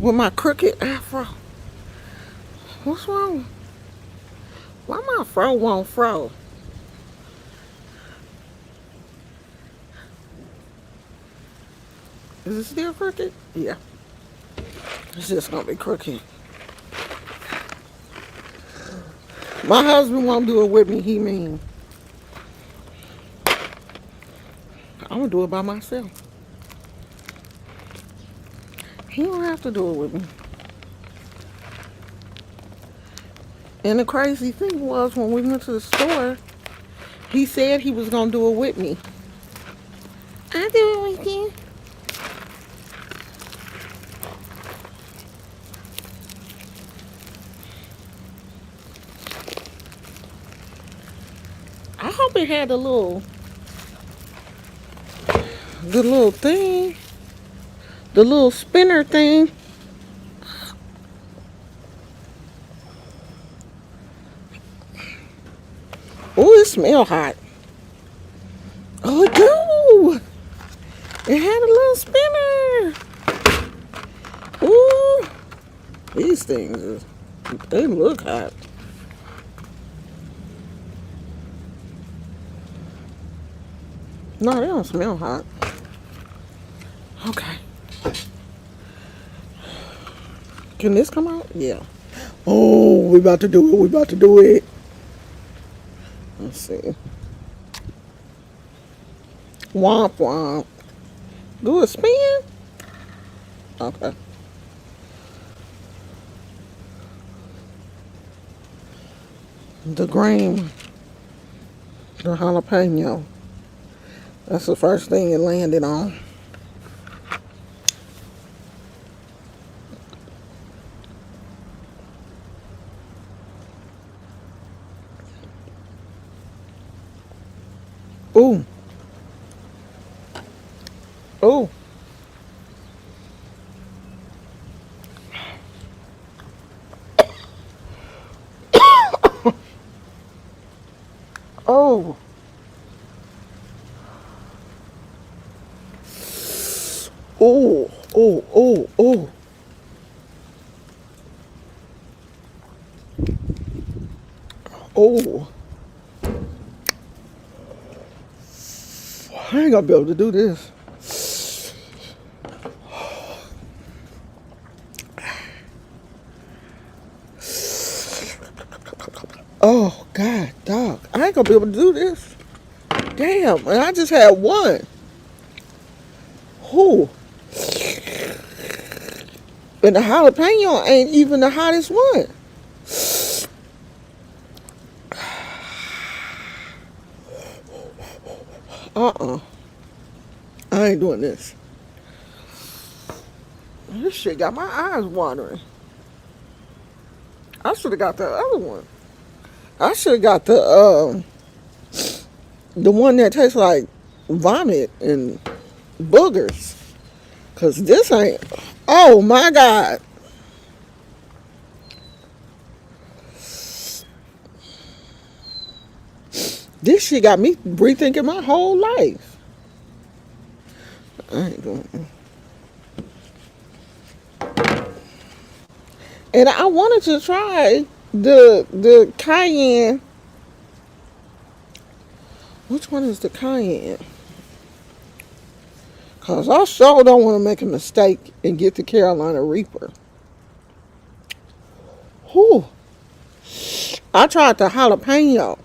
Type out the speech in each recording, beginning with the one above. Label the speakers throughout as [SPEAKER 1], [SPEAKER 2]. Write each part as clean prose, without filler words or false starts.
[SPEAKER 1] with my crooked afro. What's wrong? Why my fro won't fro? Is it still crooked? Yeah. It's just gonna be crooked. My husband won't do it with me, he mean. I'm gonna do it by myself. He don't have to do it with me. And the crazy thing was when we went to the store, he said he was gonna do it with me. I do it with you. I hope it had the little thing, the little spinner thing. Oh, it smell hot. Oh, it do. It had a little spinner. Ooh, these things, they look hot. No, they don't smell hot. Okay. Can this come out? Yeah. Oh, we about to do it. We about to do it. Let's see. Womp womp. Do a spin? Okay. The green. The jalapeno. That's the first thing it landed on. Ooh. Ooh. Oh. Oh. Oh. Oh. Oh. Oh. I ain't gonna be able to do this. Oh, God, dog. I ain't gonna be able to do this. Damn, and I just had one. Who? And the jalapeno ain't even the hottest one. Uh-uh. I ain't doing this. This shit got my eyes watering. I should have got the other one. I should have got the one that tastes like vomit and boogers. Cause this ain't. Oh my God. This shit got me rethinking my whole life. I ain't doing it. And I wanted to try the cayenne. Which one is the cayenne? Cause I sure don't want to make a mistake and get the Carolina Reaper. Whew. I tried the jalapeno.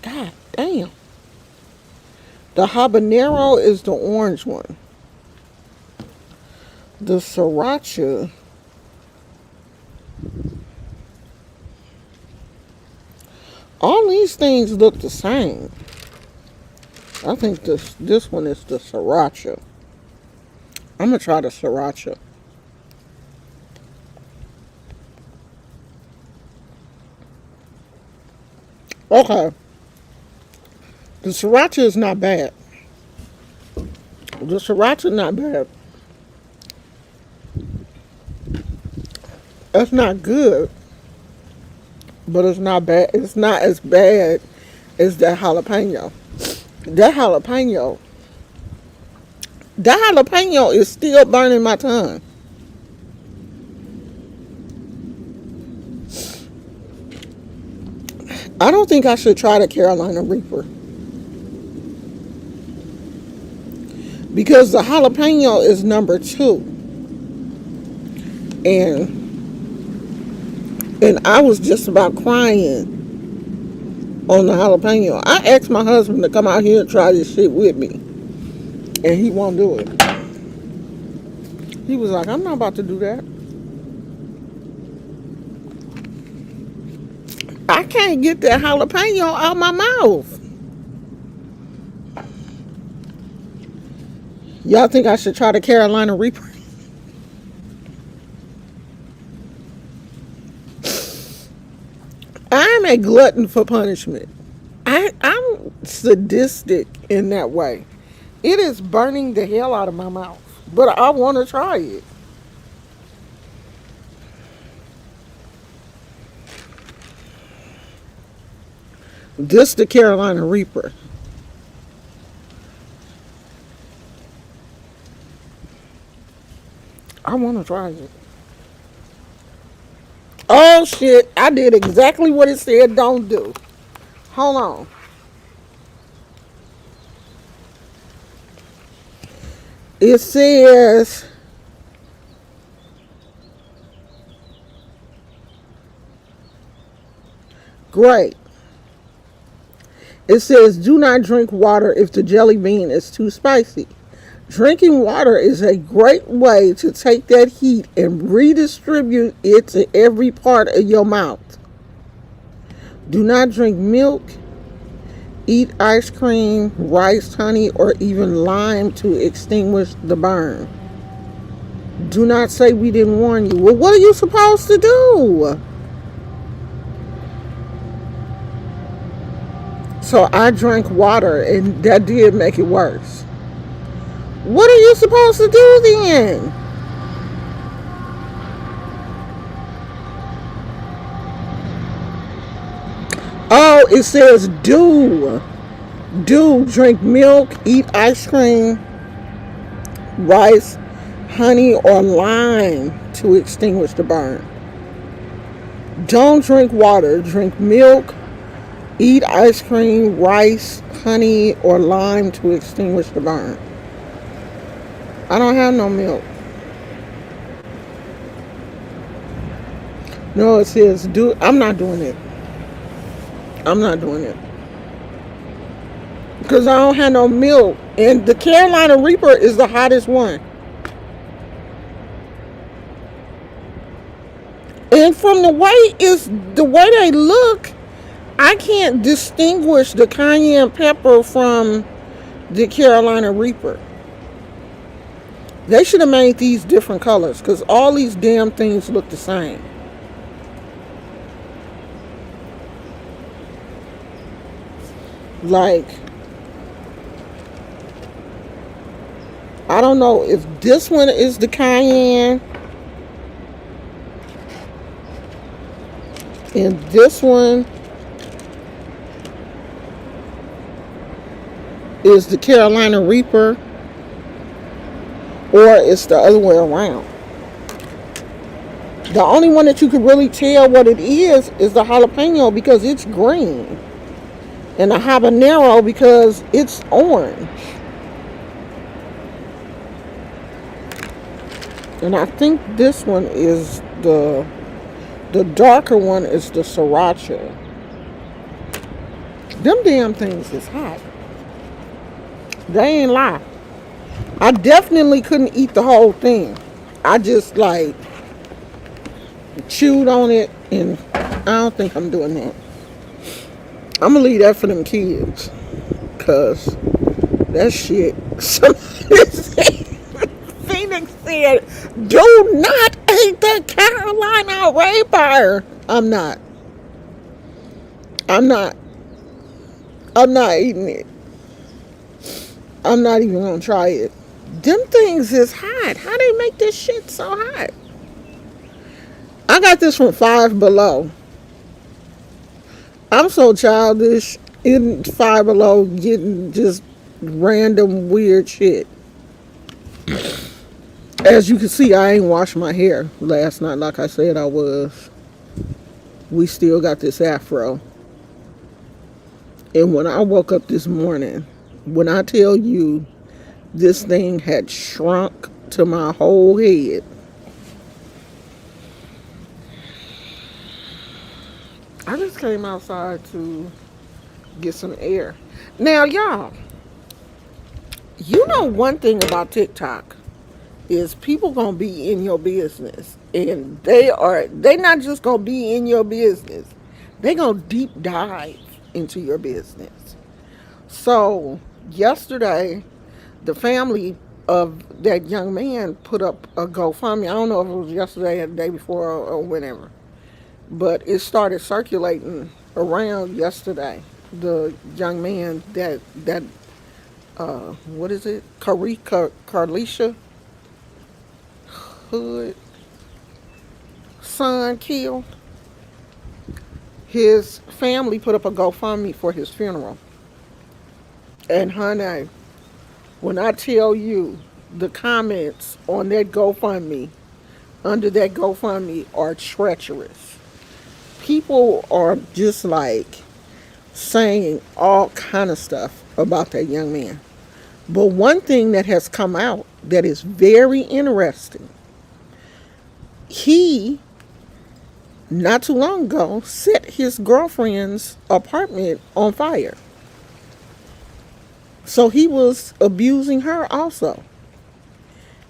[SPEAKER 1] God damn. The habanero is the orange one. The sriracha. All these things look the same. I think this one is the sriracha. I'm gonna try the sriracha. Okay. The sriracha is not bad. The sriracha is not bad. It's not good, but it's not bad. It's not as bad as that jalapeno. That jalapeno The jalapeno is still burning my tongue. I don't think I should try the Carolina Reaper because the jalapeno is number two, and I was just about crying on the jalapeno. I asked my husband to come out here and try this shit with me, and he won't do it. He was like, "I'm not about to do that. I can't get that jalapeno out my mouth." Y'all think I should try the Carolina Reaper? I'm a glutton for punishment. I'm sadistic in that way. It is burning the hell out of my mouth, but I want to try it. This the Carolina Reaper. I want to try it. Oh shit! I did exactly what it said don't do. Hold on. It says great. It says do not drink water if the jelly bean is too spicy. Drinking water is a great way to take that heat and redistribute it to every part of your mouth. Do not drink milk, eat ice cream, rice, honey, or even lime to extinguish the burn. Do not say we didn't warn you. Well, what are you supposed to do? So I drank water and that did make it worse. What are you supposed to do then? Oh, it says do drink milk, eat ice cream, rice, honey, or lime to extinguish the burn. Don't drink water. Drink milk, eat ice cream, rice, honey, or lime to extinguish the burn. I don't have no milk. No, it says do. I'm not doing it. I'm not doing it. Because I don't have no milk. And the Carolina Reaper is the hottest one. And from the way they look, I can't distinguish the cayenne pepper from the Carolina Reaper. They should have made these different colors because all these damn things look the same. Like, I don't know if this one is the cayenne and this one is the Carolina Reaper or it's the other way around. The only one that you can really tell what it is the jalapeno because it's green. And the habanero because it's orange. And I think this one is the darker one is the sriracha. Them damn things is hot. They ain't lie. I definitely couldn't eat the whole thing. I just like chewed on it and I don't think I'm doing that. I'm gonna leave that for them kids. Cause that shit. Phoenix said, do not eat the Carolina Reaper. I'm not. I'm not. I'm not eating it. I'm not even gonna try it. Them things is hot. How they make this shit so hot? I got this from Five Below. I'm so childish in Five Below getting just random weird shit. As you can see, I ain't washed my hair last night like I said I was. We still got this afro. And when I woke up this morning, when I tell you this thing had shrunk to my whole head, I just came outside to get some air. Now, y'all, you know one thing about TikTok is people gonna be in your business, and they not just gonna be in your business, they gonna deep dive into your business. So yesterday, the family of that young man put up a GoFundMe. I don't know if it was yesterday or the day before or whenever, but it started circulating around yesterday. The young man that what is it? Carlisha Hood son killed. His family put up a GoFundMe for his funeral. And honey, when I tell you the comments on that GoFundMe, under that GoFundMe, are treacherous. People are just like saying all kind of stuff about that young man. But one thing that has come out that is very interesting, he not too long ago set his girlfriend's apartment on fire. So he was abusing her also.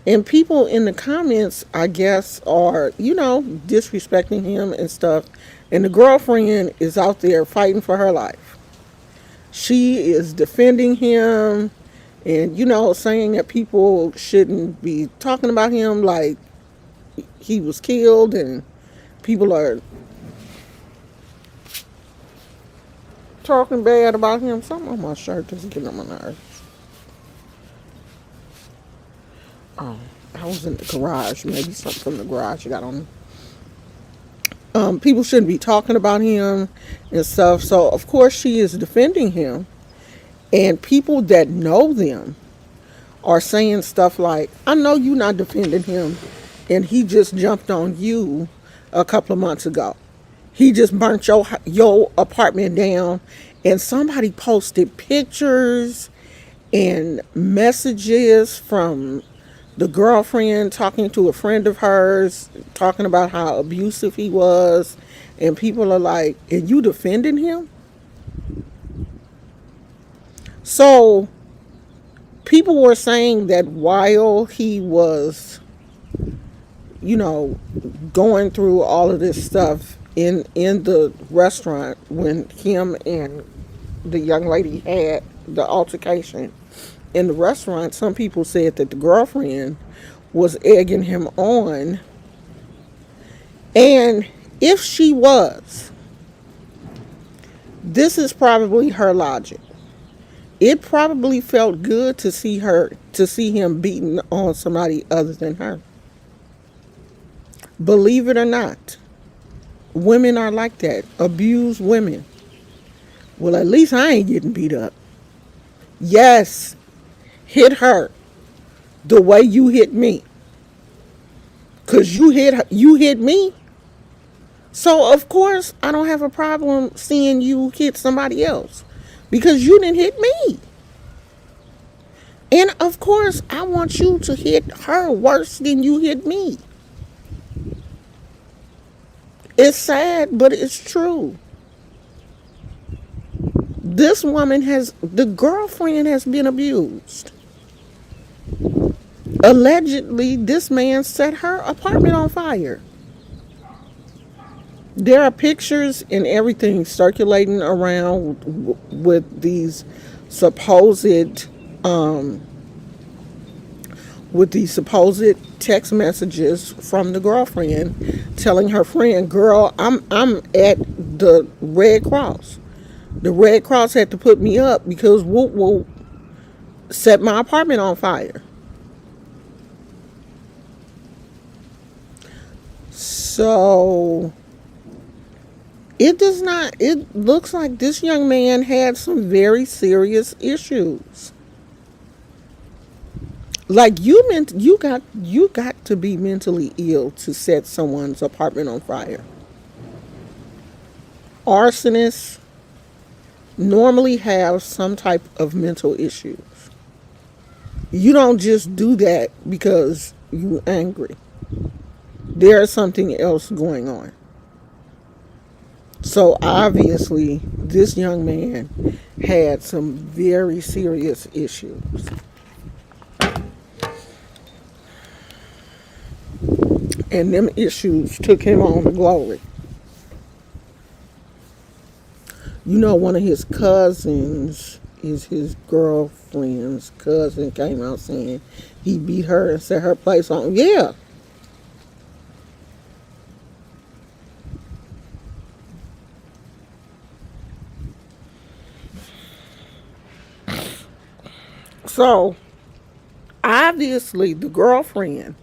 [SPEAKER 1] And people in the comments, I guess, are, disrespecting him and stuff. And the girlfriend is out there fighting for her life. She is defending him and, saying that people shouldn't be talking about him like he was killed, and people are talking bad about him. Something on my shirt just getting on my nerves. Oh, I was in the garage. Maybe something from the garage got on me. People shouldn't be talking about him and stuff. So, of course, she is defending him. And people that know them are saying stuff like, I know you're not defending him, and he just jumped on you a couple of months ago. He just burnt your apartment down. And somebody posted pictures and messages from the girlfriend talking to a friend of hers, talking about how abusive he was. And people are like, and you defending him? So people were saying that while he was, going through all of this stuff in the restaurant, when him and the young lady had the altercation in the restaurant, some people said that the girlfriend was egging him on. And if she was, this is probably her logic. It probably felt good to see him beating on somebody other than her. Believe it or not, women are like that. Abused women. Well, at least I ain't getting beat up. Yes, hit her the way you hit me. Because you hit me. So, of course, I don't have a problem seeing you hit somebody else. Because you didn't hit me. And, of course, I want you to hit her worse than you hit me. It's sad, but it's true. The girlfriend has been abused. Allegedly, this man set her apartment on fire. There are pictures and everything circulating around with these supposed text messages from the girlfriend telling her friend, "Girl, I'm at the Red Cross. The Red Cross had to put me up because Whoop Whoop set my apartment on fire." So it looks like this young man had some very serious issues. Like you got to be mentally ill to set someone's apartment on fire. Arsonists normally have some type of mental issues. You don't just do that because you're angry. There's something else going on. So obviously, this young man had some very serious issues. And them issues took him on to glory. You know, one of his cousins is his girlfriend's cousin came out saying he beat her and set her place on. Yeah. So obviously the girlfriend,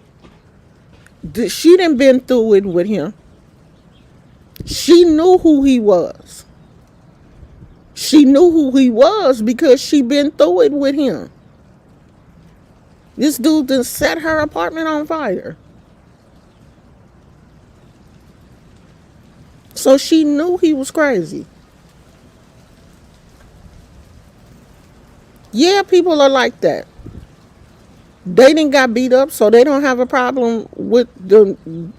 [SPEAKER 1] she done been through it with him. She knew who he was. She knew who he was because she been through it with him. This dude done set her apartment on fire. So she knew he was crazy. Yeah, people are like that. They didn't got beat up, so they don't have a problem with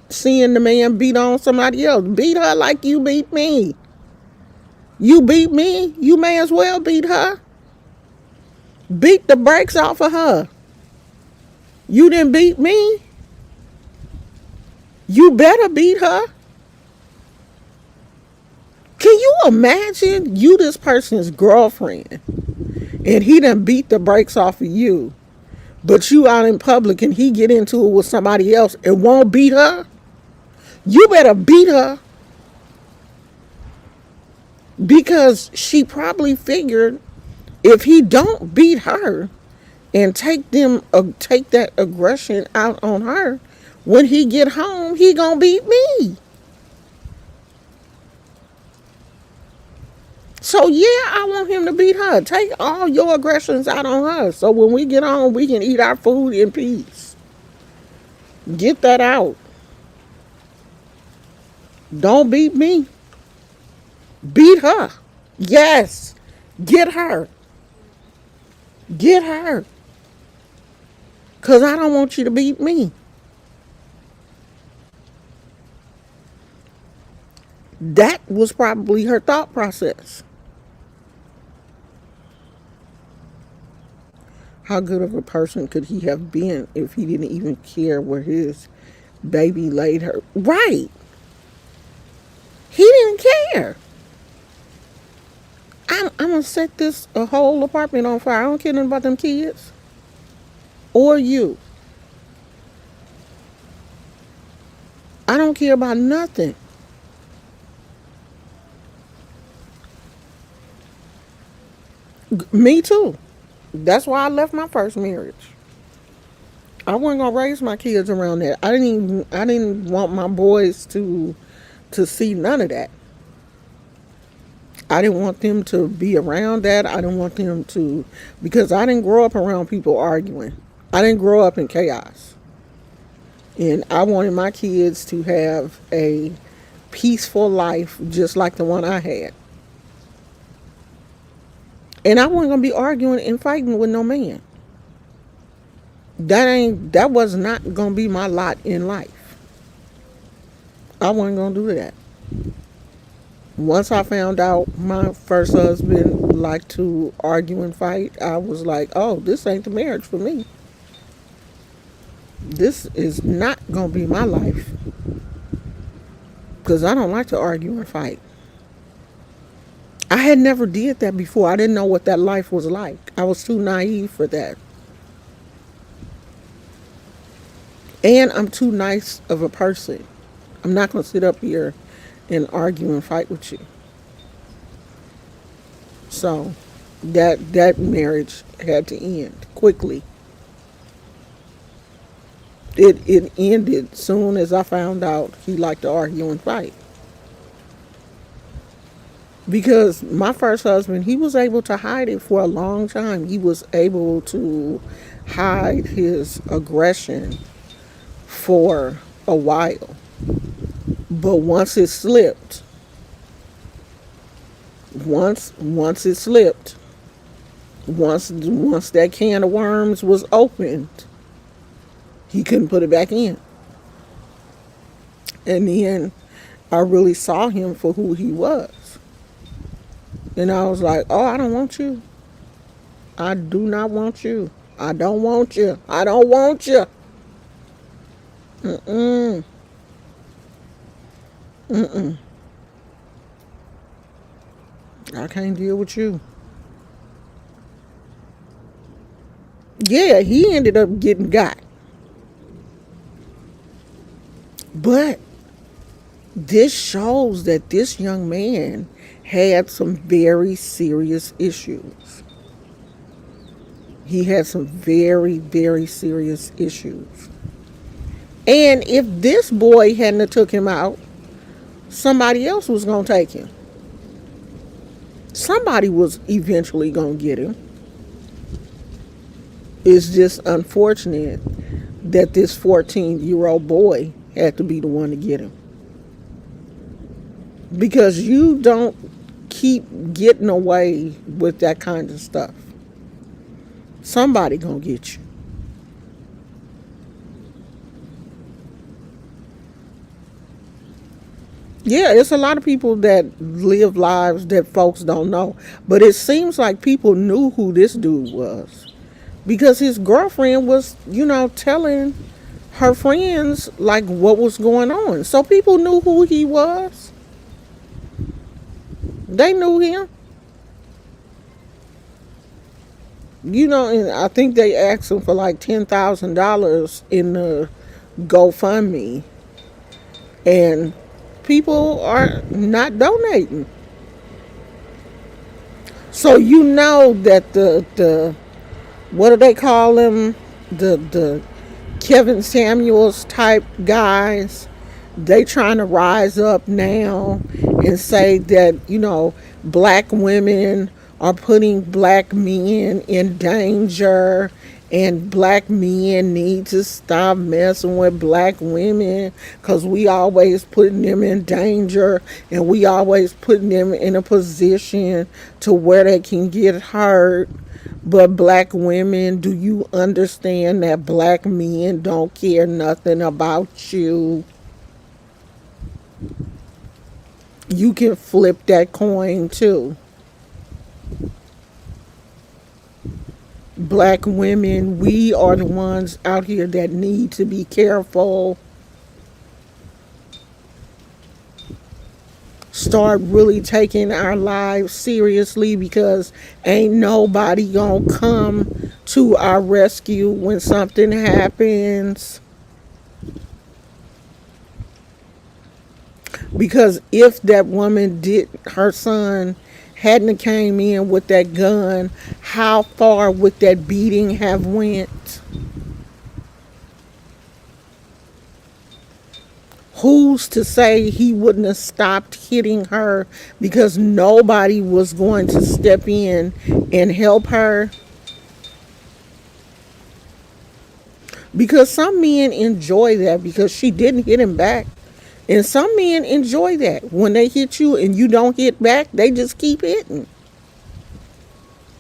[SPEAKER 1] seeing the man beat on somebody else. Beat her like you beat me. You beat me, you may as well beat her. Beat the brakes off of her. You didn't beat me. You better beat her. Can you imagine you this person's girlfriend and he done beat the brakes off of you, but you out in public and he get into it with somebody else and won't beat her? You better beat her, because she probably figured if he don't beat her and take that aggression out on her, when he get home he gonna beat me. So yeah, I want him to beat her. Take all your aggressions out on her, so when we get home we can eat our food in peace. Get that out. Don't beat me. Beat her. Yes. Get her. Get her. Because I don't want you to beat me. That was probably her thought process. How good of a person could he have been if he didn't even care where his baby laid her? Right. He didn't care. I'm going to set this a whole apartment on fire. I don't care nothing about them kids or you. I don't care about nothing. Me too. That's why I left my first marriage. I wasn't gonna raise my kids around that. I didn't want my boys to see none of that. I didn't want them to be around that. I didn't want them to, because I didn't grow up around people arguing. I didn't grow up in chaos. And I wanted my kids to have a peaceful life just like the one I had. And I wasn't gonna be arguing and fighting with no man. That was not gonna be my lot in life. I wasn't gonna do that. Once I found out my first husband liked to argue and fight, I was like, oh, this ain't the marriage for me. This is not gonna be my life. Because I don't like to argue and fight. I had never did that before. I didn't know what that life was like. I was too naive for that. And I'm too nice of a person. I'm not going to sit up here and argue and fight with you. So that marriage had to end quickly. It ended soon as I found out he liked to argue and fight. Because my first husband, he was able to hide it for a long time. He was able to hide his aggression for a while. But once it slipped, once it slipped, once that can of worms was opened, he couldn't put it back in. And then I really saw him for who he was. And I was like, oh, I don't want you. I do not want you. I don't want you. I don't want you. Mm-mm. Mm-mm. I can't deal with you. Yeah, he ended up getting got. But this shows that this young man had some very serious issues. He had some very, very serious issues. And if this boy hadn't have took him out, somebody else was going to take him. Somebody was eventually going to get him. It's just unfortunate that this 14-year-old boy had to be the one to get him. Because you don't keep getting away with that kind of stuff. Somebody gonna get you. Yeah, it's a lot of people that live lives that folks don't know. But it seems like people knew who this dude was. Because his girlfriend was, telling her friends like what was going on. So people knew who he was. They knew him. And I think they asked him for like $10,000 in the GoFundMe. And people are not donating. So you know that the what do they call them? The Kevin Samuels type guys, they trying to rise up now and say that, black women are putting black men in danger and black men need to stop messing with black women because we always putting them in danger and we always putting them in a position to where they can get hurt. But black women, do you understand that black men don't care nothing about you? You can flip that coin too. Black women, we are the ones out here that need to be careful. Start really taking our lives seriously because ain't nobody gonna come to our rescue when something happens. Because if that woman her son hadn't came in with that gun, how far would that beating have went? Who's to say he wouldn't have stopped hitting her because nobody was going to step in and help her? Because some men enjoy that because she didn't hit him back. And some men enjoy that. When they hit you and you don't hit back, they just keep hitting.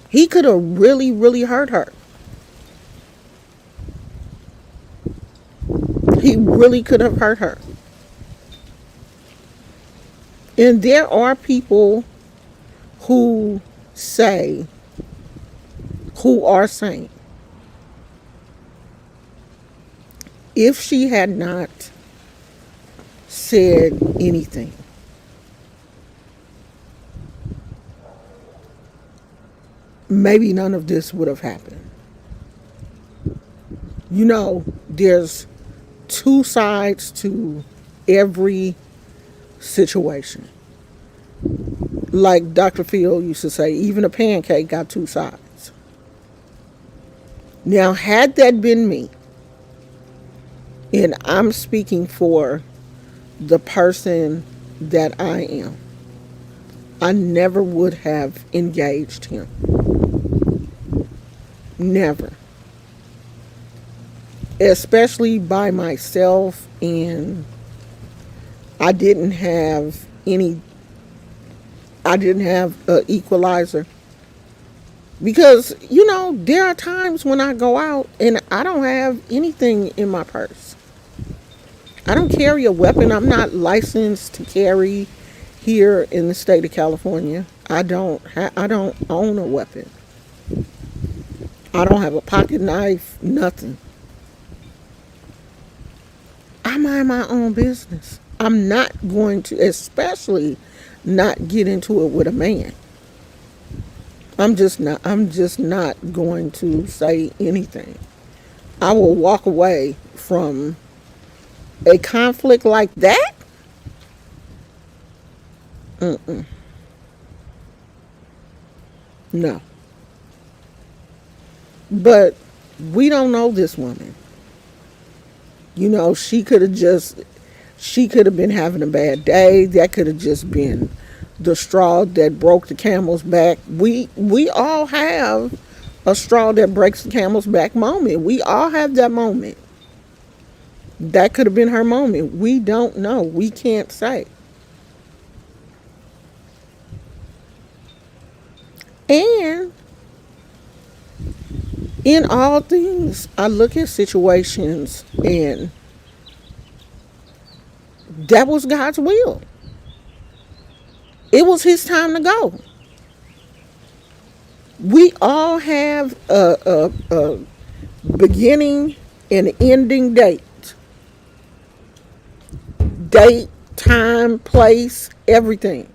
[SPEAKER 1] He could have really, really hurt her. He really could have hurt her. And there are people who are saying, if she had not said anything, maybe none of this would have happened. There's two sides to every situation. Like Dr. Phil used to say, even a pancake got two sides. Now, had that been me, and I'm speaking for the person that I am, I never would have engaged him. Never. especially by myself, and I didn't have any, I didn't have an equalizer. Because, there are times when I go out and I don't have anything in my purse. I don't carry a weapon. I'm not licensed to carry here in the state of California. I don't own a weapon. I don't have a pocket knife, nothing. I mind my own business. I'm not going to, especially not get into it with a man. I'm just not going to say anything. I will walk away from a conflict like that. Mm-mm, no. But we don't know this woman. She could have just, she could have been having a bad day. That could have just been the straw that broke the camel's back. We all have a straw that breaks the camel's back moment. We all have that moment. That could have been her moment. We don't know. We can't say. And in all things, I look at situations and that was God's will. It was his time to go. We all have a beginning and ending date. Date, time, place, everything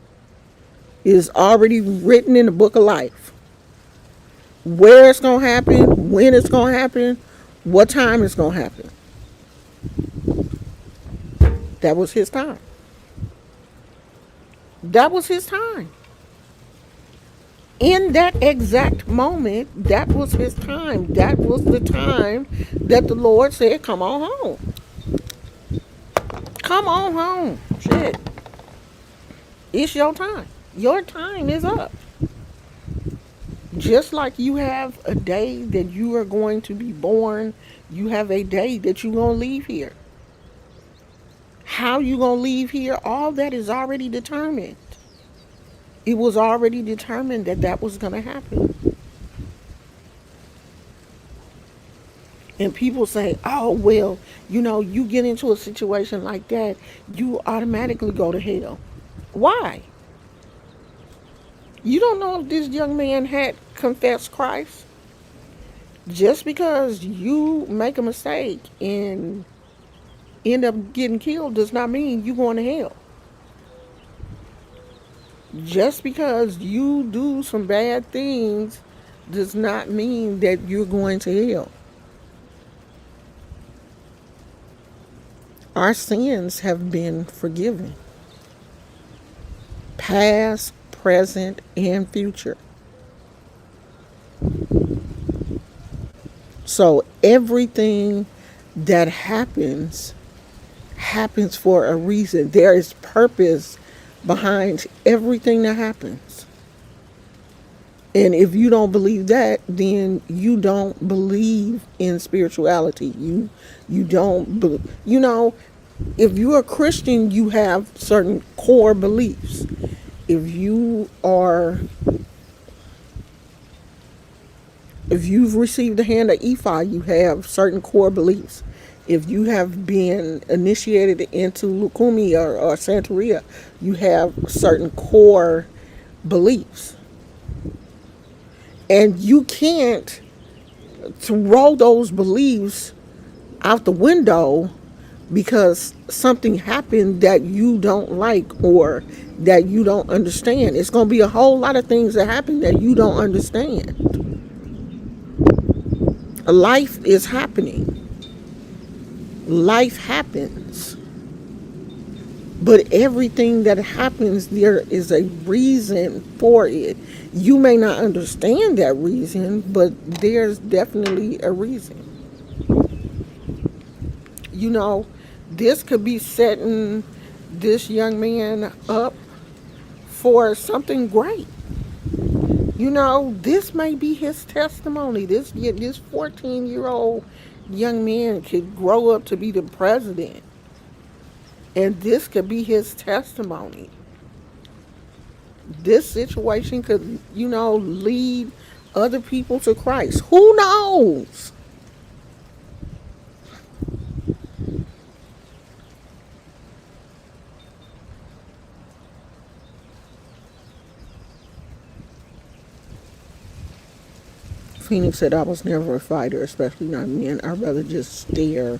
[SPEAKER 1] is already written in the book of life. Where it's going to happen, when it's going to happen, what time it's going to happen. That was his time. That was his time. In that exact moment, that was his time. That was the time that the Lord said, come on home. Come on home. Shit. It's your time. Your time is up. Just like you have a day that you are going to be born, you have a day that you're going to leave here. How you going to leave here, all that is already determined. It was already determined that that was going to happen. And people say, oh, well, you get into a situation like that, you automatically go to hell. Why? You don't know if this young man had confessed Christ. Just because you make a mistake and end up getting killed does not mean you're going to hell. Just because you do some bad things does not mean that you're going to hell. Our sins have been forgiven. Past, present, and future. So everything that happens for a reason. There is purpose behind everything that happens. And if you don't believe that, then you don't believe in spirituality. You don't if you're a Christian, you have certain core beliefs. If you are if you've received the hand of Ifa, you have certain core beliefs. If you have been initiated into Lukumi or Santeria, you have certain core beliefs. And you can't throw those beliefs out the window because something happened that you don't like or that you don't understand. It's going to be a whole lot of things that happen that you don't understand. Life is happening. Life happens. But everything that happens, there is a reason for it. You may not understand that reason, but there's definitely a reason. This could be setting this young man up for something great. This may be his testimony. This 14-year-old young man could grow up to be the president, and this could be his testimony. This situation could, lead other people to Christ. Who knows? Phoenix said, I was never a fighter, especially not men. I'd rather just stare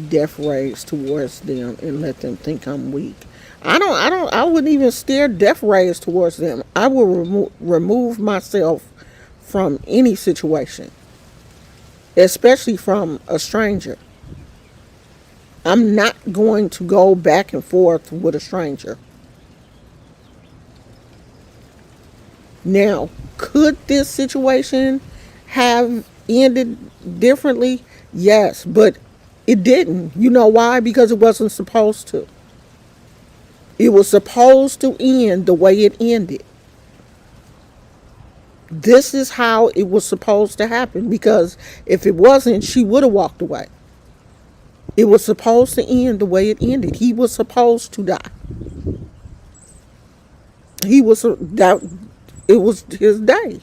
[SPEAKER 1] death rays towards them and let them think I'm weak. I wouldn't even stare death rays towards them. I will remove myself from any situation, especially from a stranger. I'm not going to go back and forth with a stranger. Now, could this situation have ended differently? Yes, but it didn't. You know why? Because it wasn't supposed to. It was supposed to end the way it ended. This is how it was supposed to happen, because if it wasn't, she would have walked away. It was supposed to end the way it ended. He was supposed to die. He was that. It was his day.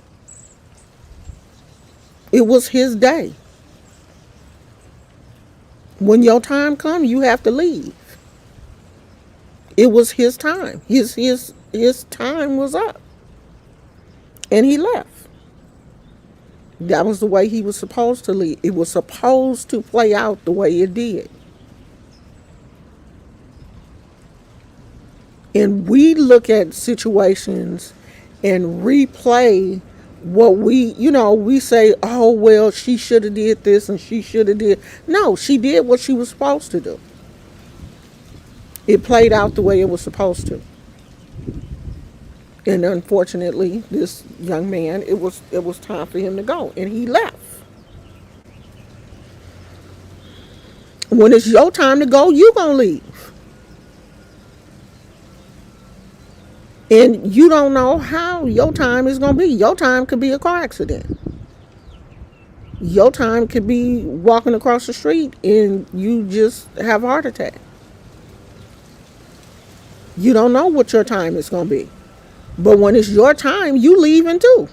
[SPEAKER 1] It was his day. When your time comes, you have to leave. It was his time. His time was up, and he left. That was the way he was supposed to leave. It was supposed to play out the way it did. And we look at situations and replay what we say, oh, well, she should have did this and she should have did. No, she did what she was supposed to do. It played out the way it was supposed to. And unfortunately, this young man, it was time for him to go, and he left. When it's your time to go, you gonna leave. And you don't know how your time is gonna be. Your time could be a car accident. Your time could be walking across the street and you just have a heart attack. You don't know what your time is gonna be. But when it's your time, you leaving too.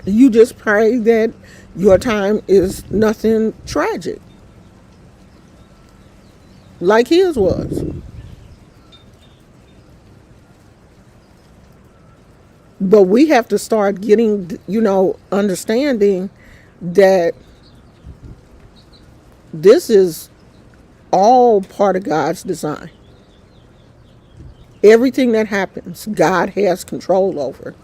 [SPEAKER 1] You just pray that your time is nothing tragic like his was. But we have to start getting, understanding that this is all part of God's design. Everything that happens, God has control over.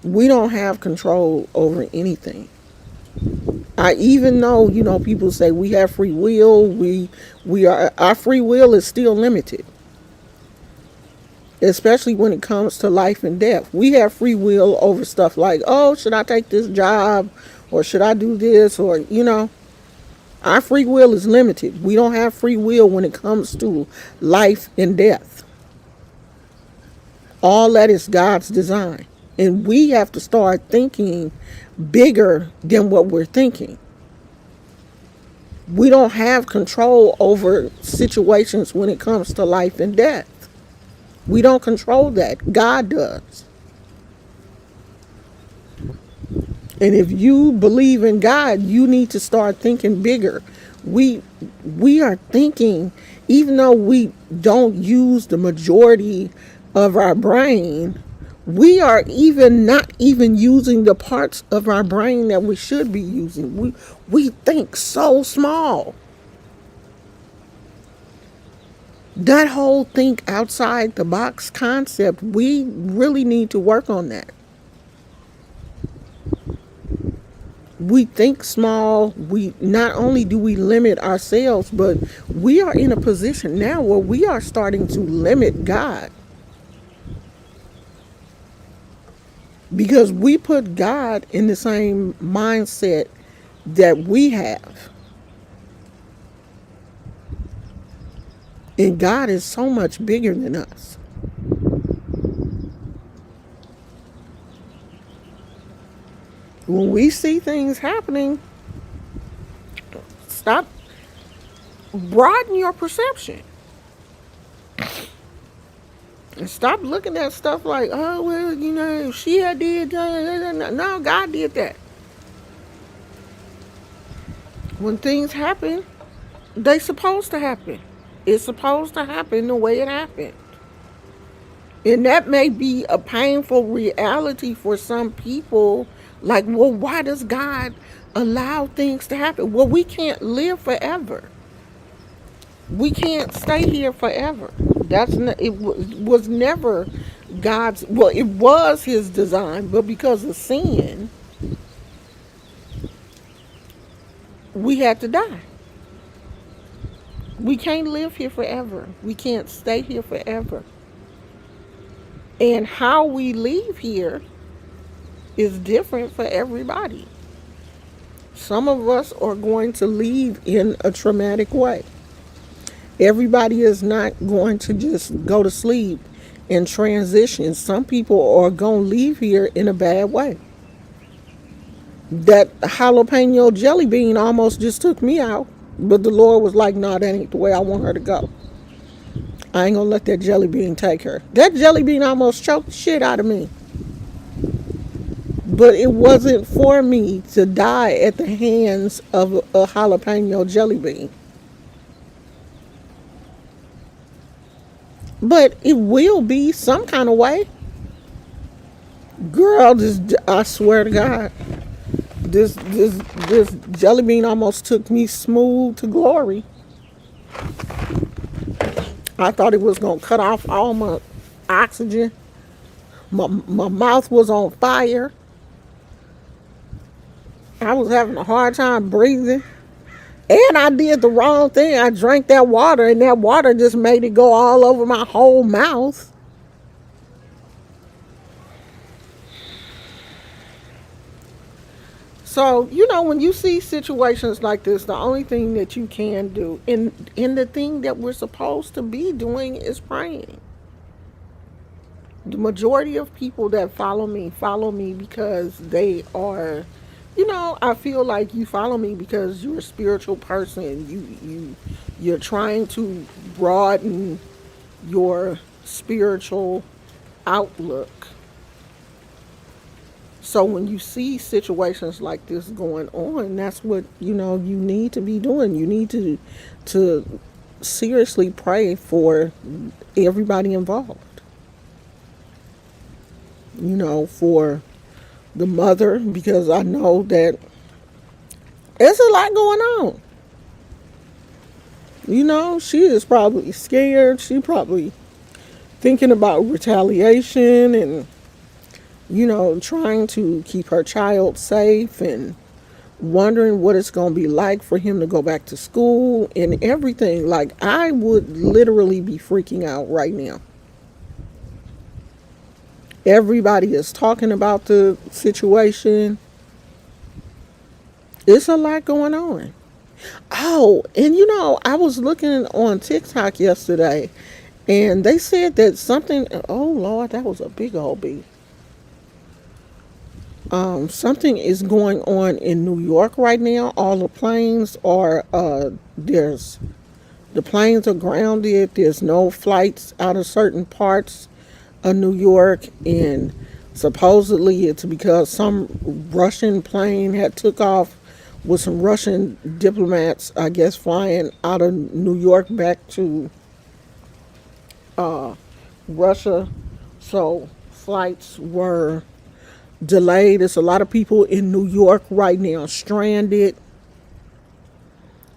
[SPEAKER 1] We don't have control over anything. I even know, people say we have free will. Our free will is still limited, especially when it comes to life and death. We have free will over stuff like, oh, should I take this job, or should I do this, or our free will is limited. We don't have free will when it comes to life and death. All that is God's design. And we have to start thinking bigger than what we're thinking. We don't have control over situations when it comes to life and death. We don't control that. God does. And if you believe in God, you need to start thinking bigger. We are thinking, even though we don't use the majority of our brain, we are not even using the parts of our brain that we should be using. We think so small. That whole think outside the box concept, we really need to work on that. We think small. We not only do we limit ourselves, but we are in a position now where we are starting to limit God. Because we put God in the same mindset that we have. And God is so much bigger than us. When we see things happening, stop, broaden your perception. And stop looking at stuff like, oh, well, she had did that. No, God did that. When things happen, they supposed to happen. It's supposed to happen the way it happened. And that may be a painful reality for some people. Like, well, why does God allow things to happen? Well, we can't live forever. We can't stay here forever. It was never God's. Well, it was His design, but because of sin, we had to die. We can't live here forever. We can't stay here forever. And how we leave here is different for everybody. Some of us are going to leave in a traumatic way. Everybody is not going to just go to sleep and transition. Some people are going to leave here in a bad way. That jalapeno jelly bean almost just took me out, but the Lord was like, no, that ain't the way I want her to go. I ain't going to let that jelly bean take her. That jelly bean almost choked the shit out of me. But it wasn't for me to die at the hands of a jalapeno jelly bean. But it will be some kind of way. Girl, I swear to God, this jelly bean almost took me smooth to glory. I thought it was going to cut off all my oxygen. My mouth was on fire. I was having a hard time breathing. And I did the wrong thing. I drank that water, and that water just made it go all over my whole mouth. So, when you see situations like this, the only thing that you can do, and the thing that we're supposed to be doing, is praying. The majority of people that follow me because they are, I feel like you follow me because you're a spiritual person. You're trying to broaden your spiritual outlook. So when you see situations like this going on, that's what you need to be doing. You need to seriously pray for everybody involved. For the mother, because I know that there's a lot going on. She is probably scared. She probably thinking about retaliation and trying to keep her child safe and wondering what it's going to be like for him to go back to school and everything. Like, I would literally be freaking out right now. Everybody is talking about the situation. It's a lot going on. Oh, and I was looking on TikTok yesterday, and they said that something, oh Lord, that was a big old bee. Something is going on in New York right now. All the planes are, the planes are grounded. There's no flights out of certain parts of New York, and supposedly it's because some Russian plane had took off with some Russian diplomats, I guess, flying out of New York back to Russia. So flights were delayed. There's a lot of people in New York right now stranded.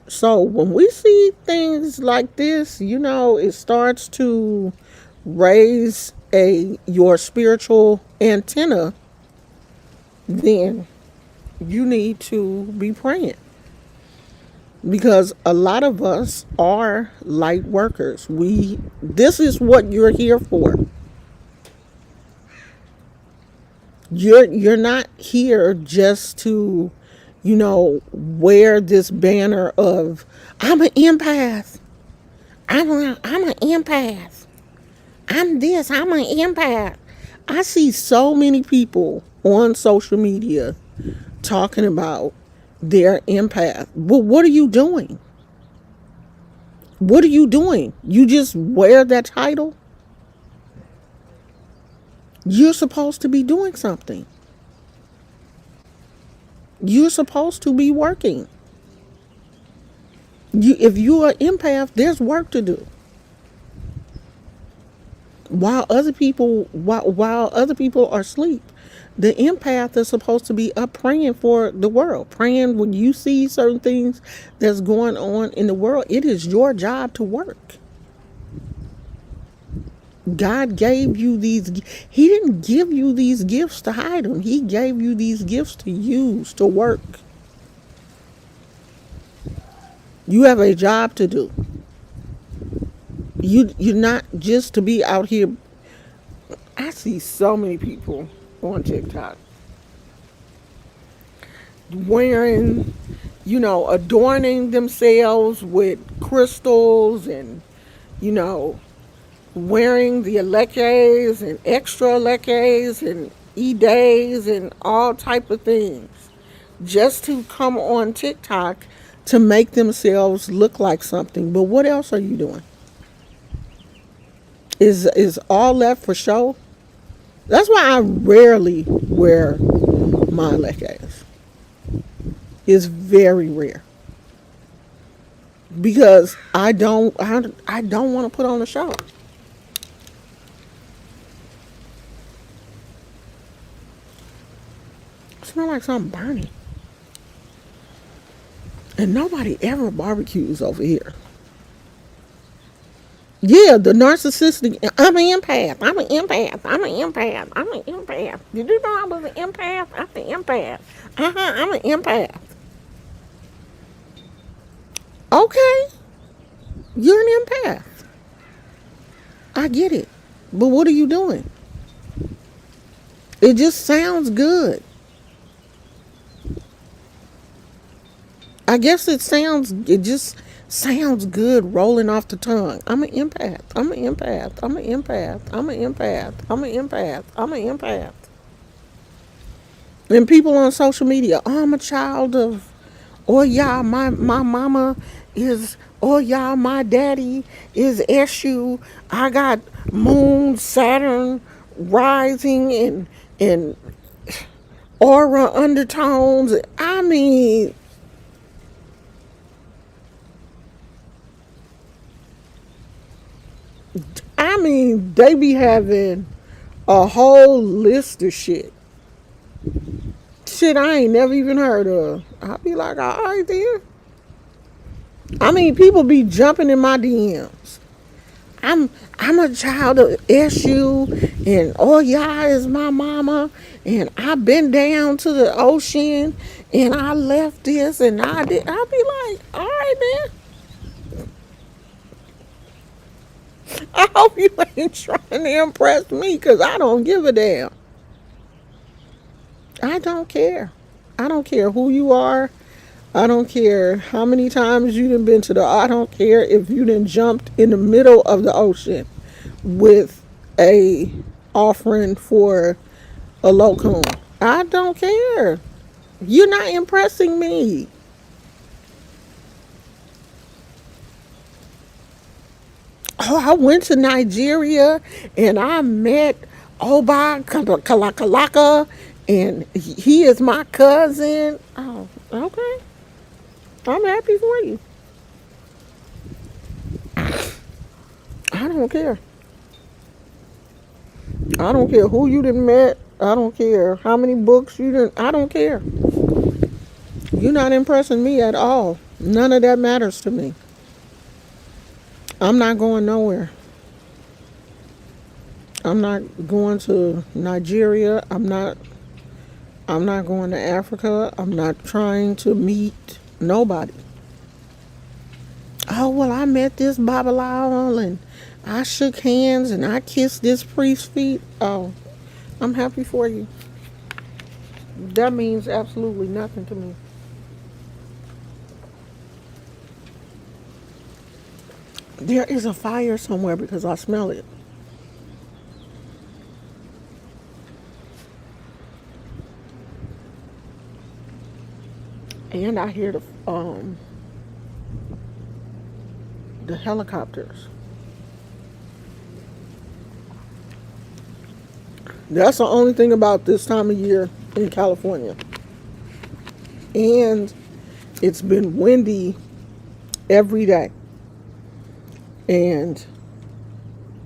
[SPEAKER 1] So when we see things like this, it starts to raise your spiritual antenna. Then you need to be praying, because a lot of us are light workers. This is what you're here for. You're not here just to, wear this banner of, I'm an empath. I'm an empath. I'm this, I'm an empath. I see so many people on social media talking about their empath. Well, what are you doing? What are you doing? You just wear that title? You're supposed to be doing something. You're supposed to be working. If you're an empath, there's work to do. While other people are asleep, the empath is supposed to be up praying for the world, praying when you see certain things that's going on in the world. It is your job to work. God gave you these. He didn't give you these gifts to hide them. He gave you these gifts to use to work. You have a job to do. You're not just to be out here. I see so many people on TikTok wearing, adorning themselves with crystals and, you know, wearing the leques and extra leques and e-days and all type of things just to come on TikTok to make themselves look like something. But what else are you doing? Is all that for show? That's why I rarely wear my leques. It's very rare because I don't want to put on a show. It smells like something burning, and nobody ever barbecues over here. Yeah, the narcissistic. I'm an empath. I'm an empath. I'm an empath. I'm an empath. Did you know I was an empath? I'm an empath. I'm an empath. Okay, you're an empath. I get it. But what are you doing? It just sounds good. I guess it just sounds good rolling off the tongue. I'm an empath. I'm an empath. I'm an empath. I'm an empath. I'm an empath. I'm an empath. And people on social media, oh, I'm a child of, oh yeah, my mama is, oh yeah, my daddy is Eshu. I got moon, Saturn rising and aura undertones. I mean, they be having a whole list of shit. Shit I ain't never even heard of. I'll be like, all right then. I mean, people be jumping in my DMs. I'm I'm a child of SU and oh yeah is my mama and I've been down to the ocean and I left this and I did. I'll be like, all right then. I hope you ain't trying to impress me because I don't give a damn. I don't care. I don't care who you are. I don't care how many times you done been to the. I don't care if you done jumped in the middle of the ocean with a offering for a locum. I don't care. You're not impressing me. Oh, I went to Nigeria and I met Oba Kalakalaka and he is my cousin. Oh, okay. I'm happy for you. I don't care. I don't care who you done met. I don't care how many books you done. I don't care. You're not impressing me at all. None of that matters to me. I'm not going nowhere. I'm not going to Nigeria. I'm not going to Africa. I'm not trying to meet nobody. Oh well, I met this Babalao and I shook hands and I kissed this priest's feet. Oh, I'm happy for you. That means absolutely nothing to me. There is a fire somewhere because I smell it. and I hear the helicopters. That's the only thing about this time of year in California. And it's been windy every day. And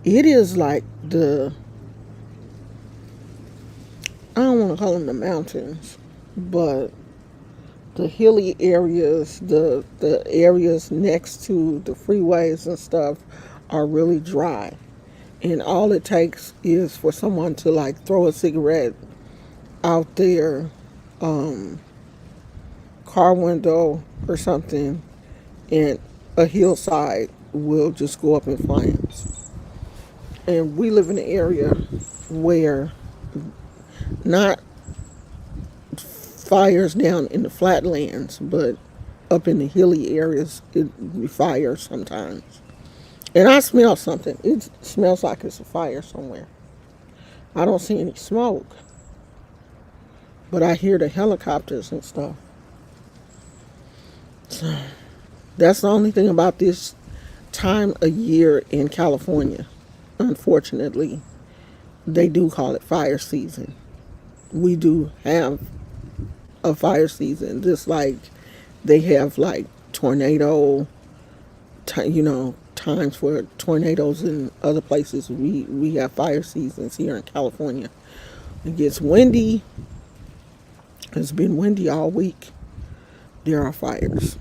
[SPEAKER 1] it is like I don't want to call them the mountains, but the hilly areas, the areas next to the freeways and stuff are really dry. And all it takes is for someone to like throw a cigarette out their car window or something, and a hillside will just go up in flames. And we live in an area where not fires down in the flatlands, but up in the hilly areas, it be fires sometimes. And I smell something. It smells like it's a fire somewhere. I don't see any smoke, but I hear the helicopters and stuff. So that's the only thing about this time of year in California. Unfortunately, they do call it fire season. We do have a fire season, just like they have like tornado, times for tornadoes in other places. We have fire seasons here in California. It gets windy. It's been windy all week. There are fires,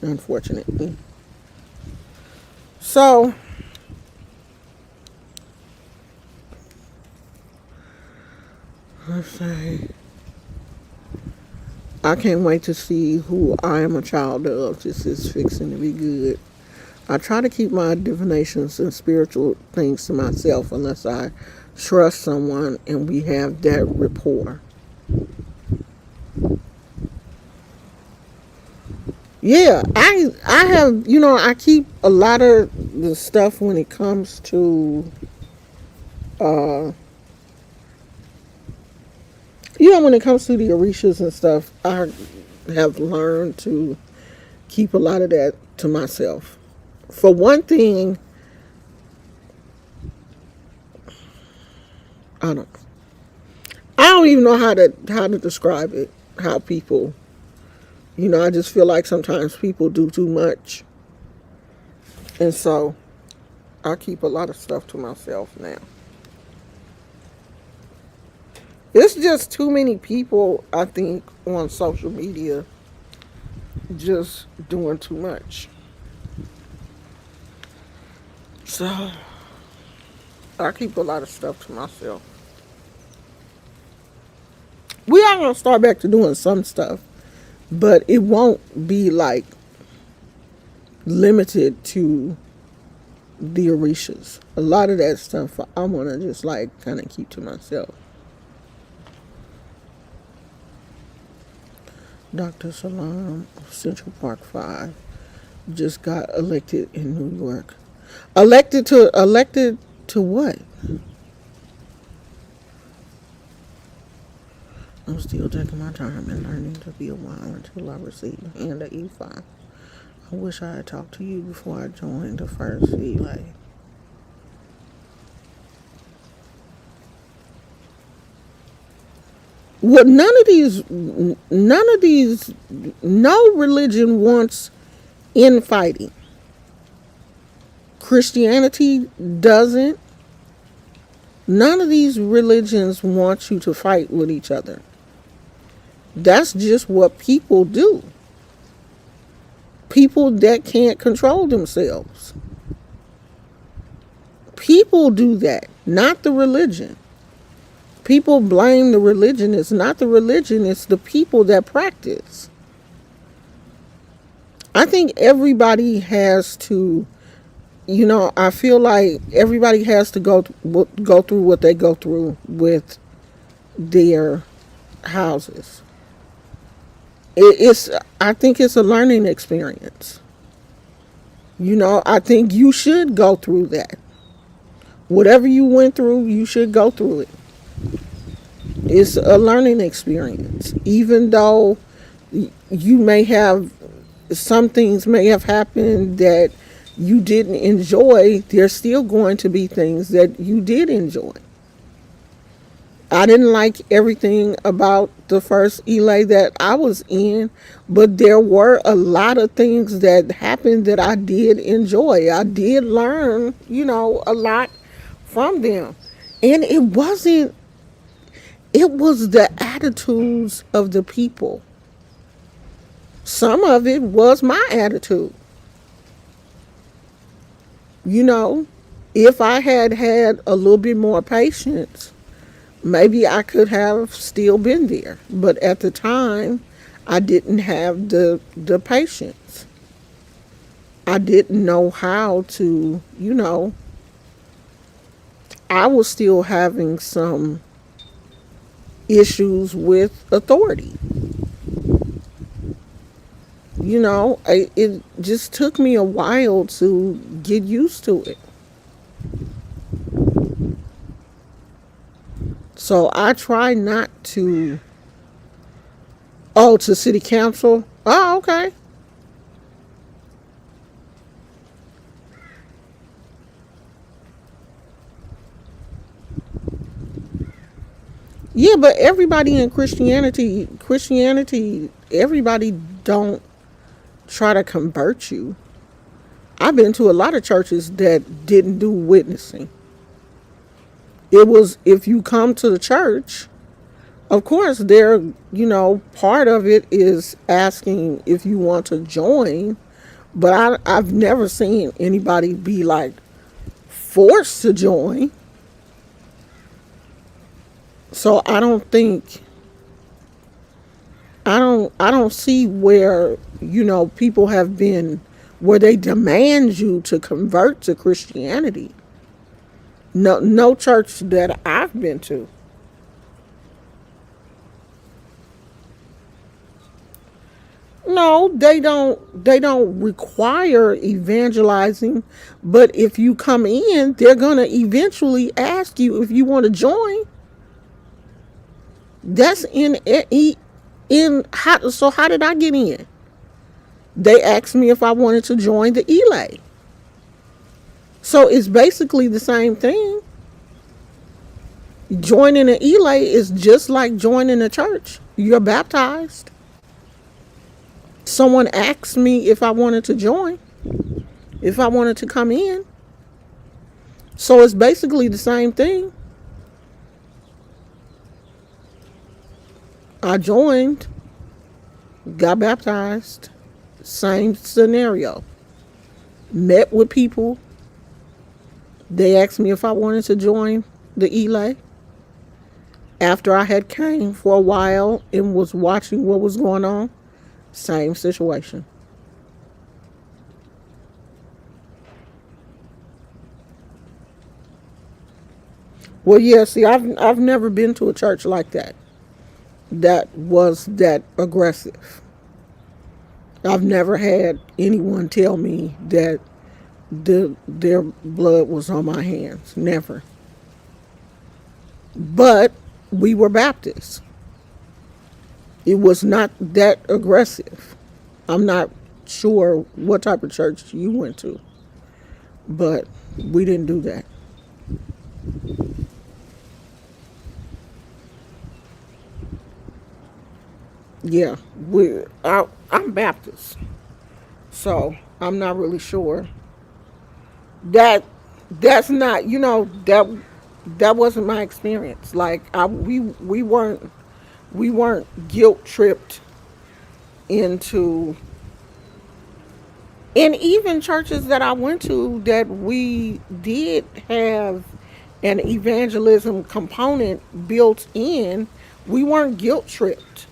[SPEAKER 1] unfortunately. So, let's say I can't wait to see Who I Am a Child of. This is fixing to be good. I try to keep my divinations and spiritual things to myself unless I trust someone and we have that rapport. Yeah, I have, I keep a lot of the stuff when it comes to uh when it comes to the Orishas and stuff. I have learned to keep a lot of that to myself. For one thing, I don't I don't even know how to describe it. How people, I just feel like sometimes people do too much. And so I keep a lot of stuff to myself now. It's just too many people, I think, on social media just doing too much. So I keep a lot of stuff to myself. We are going to start back to doing some stuff, but it won't be like limited to the Orishas. A lot of that stuff I want to just like kind of keep to myself. Dr. Salam of Central Park 5 just got elected in New York. Elected to what? I'm still taking my time and learning to be a while until I receive the hand of E5. I wish I had talked to you before I joined the first relay. Well, no religion wants infighting. Christianity doesn't. None of these religions want you to fight with each other. That's just what people do. People that can't control themselves. People do that, not the religion. People blame the religion. It's not the religion, it's the people that practice. I think everybody has to, I feel like everybody has to go through what they go through with their houses. I think it's a learning experience. I think you should go through that. Whatever you went through, you should go through it. It's a learning experience. Even though, You may have, some things may have happened that you didn't enjoy. There's still going to be things that you did enjoy. I didn't like everything about the first Elay that I was in, but there were a lot of things that happened that I did enjoy. I did learn, a lot from them. And it was the attitudes of the people. Some of it was my attitude. You know, if I had had a little bit more patience, maybe I could have still been there. But at the time, I didn't have the patience. I didn't know how to, I was still having some issues with authority. It just took me a while to get used to it. So I try not to. Oh, to city council? Oh, okay. Yeah, but everybody in Christianity, everybody don't try to convert you. I've been to a lot of churches that didn't do witnessing. It was, if you come to the church, of course, part of it is asking if you want to join, but I've never seen anybody be like forced to join. So I don't see where, people have been, where they demand you to convert to Christianity. No church that I've been to. No, they don't require evangelizing, but if you come in, they're going to eventually ask you if you want to join. That's in how, so how did I get in? They asked me if I wanted to join the Elay. So it's basically the same thing. Joining an Elay is just like joining a church. You're baptized. Someone asked me if I wanted to join, if I wanted to come in. So it's basically the same thing. I joined, got baptized, same scenario. Met with people. They asked me if I wanted to join the Elay. After I had came for a while and was watching what was going on, same situation. Well, yeah, see, I've never been to a church like that. That was that aggressive. I've never had anyone tell me that their blood was on my hands. Never. But we were Baptists. It was not that aggressive. I'm not sure what type of church you went to, but we didn't do that. Yeah, I'm Baptist, so I'm not really sure. That that's not, that wasn't my experience. Like we weren't guilt tripped into, and even churches that I went to that we did have an evangelism component built in, we weren't guilt tripped.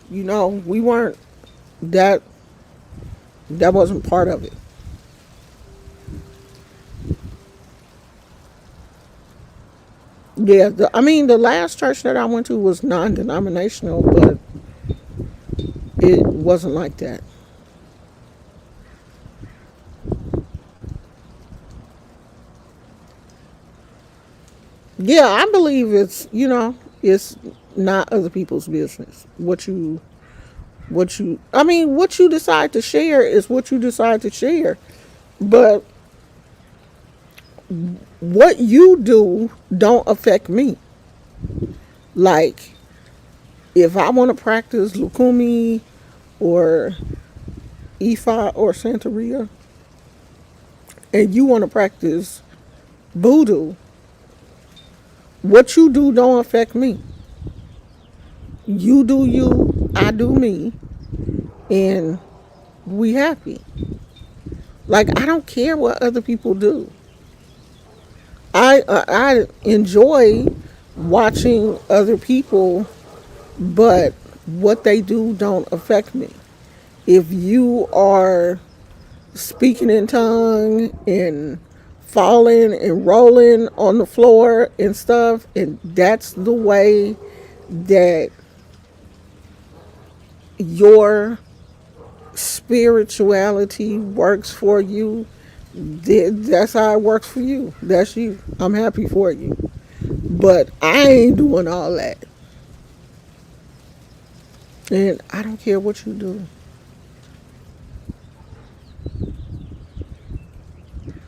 [SPEAKER 1] We weren't, that that wasn't part of it. Yeah, I mean, the last church that I went to was non-denominational, but it wasn't like that. Yeah, I believe it's not other people's business. What you decide to share is what you decide to share. But what you do don't affect me. Like, if I want to practice Lukumi or Ifa or Santeria, and you want to practice Voodoo, what you do don't affect me. You do you, I do me, and we happy. Like, I don't care what other people do. I enjoy watching other people, but what they do don't affect me. If you are speaking in tongue and falling and rolling on the floor and stuff, and that's the way that your spirituality works for you, that's how it works for you. That's you. I'm happy for you. But I ain't doing all that. And I don't care what you do.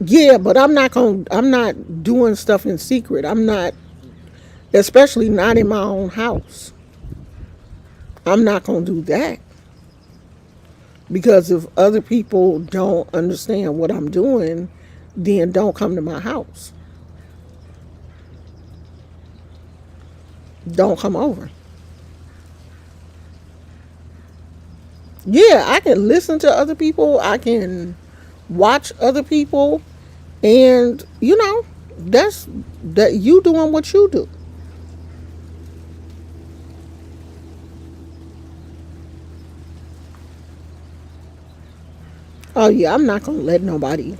[SPEAKER 1] Yeah, but I'm not doing stuff in secret. I'm not, especially not in my own house. I'm not gonna do that. Because if other people don't understand what I'm doing, then don't come to my house. Don't come over. Yeah, I can listen to other people. I can watch other people, and that's that you doing what you do. Oh yeah, I'm not gonna let nobody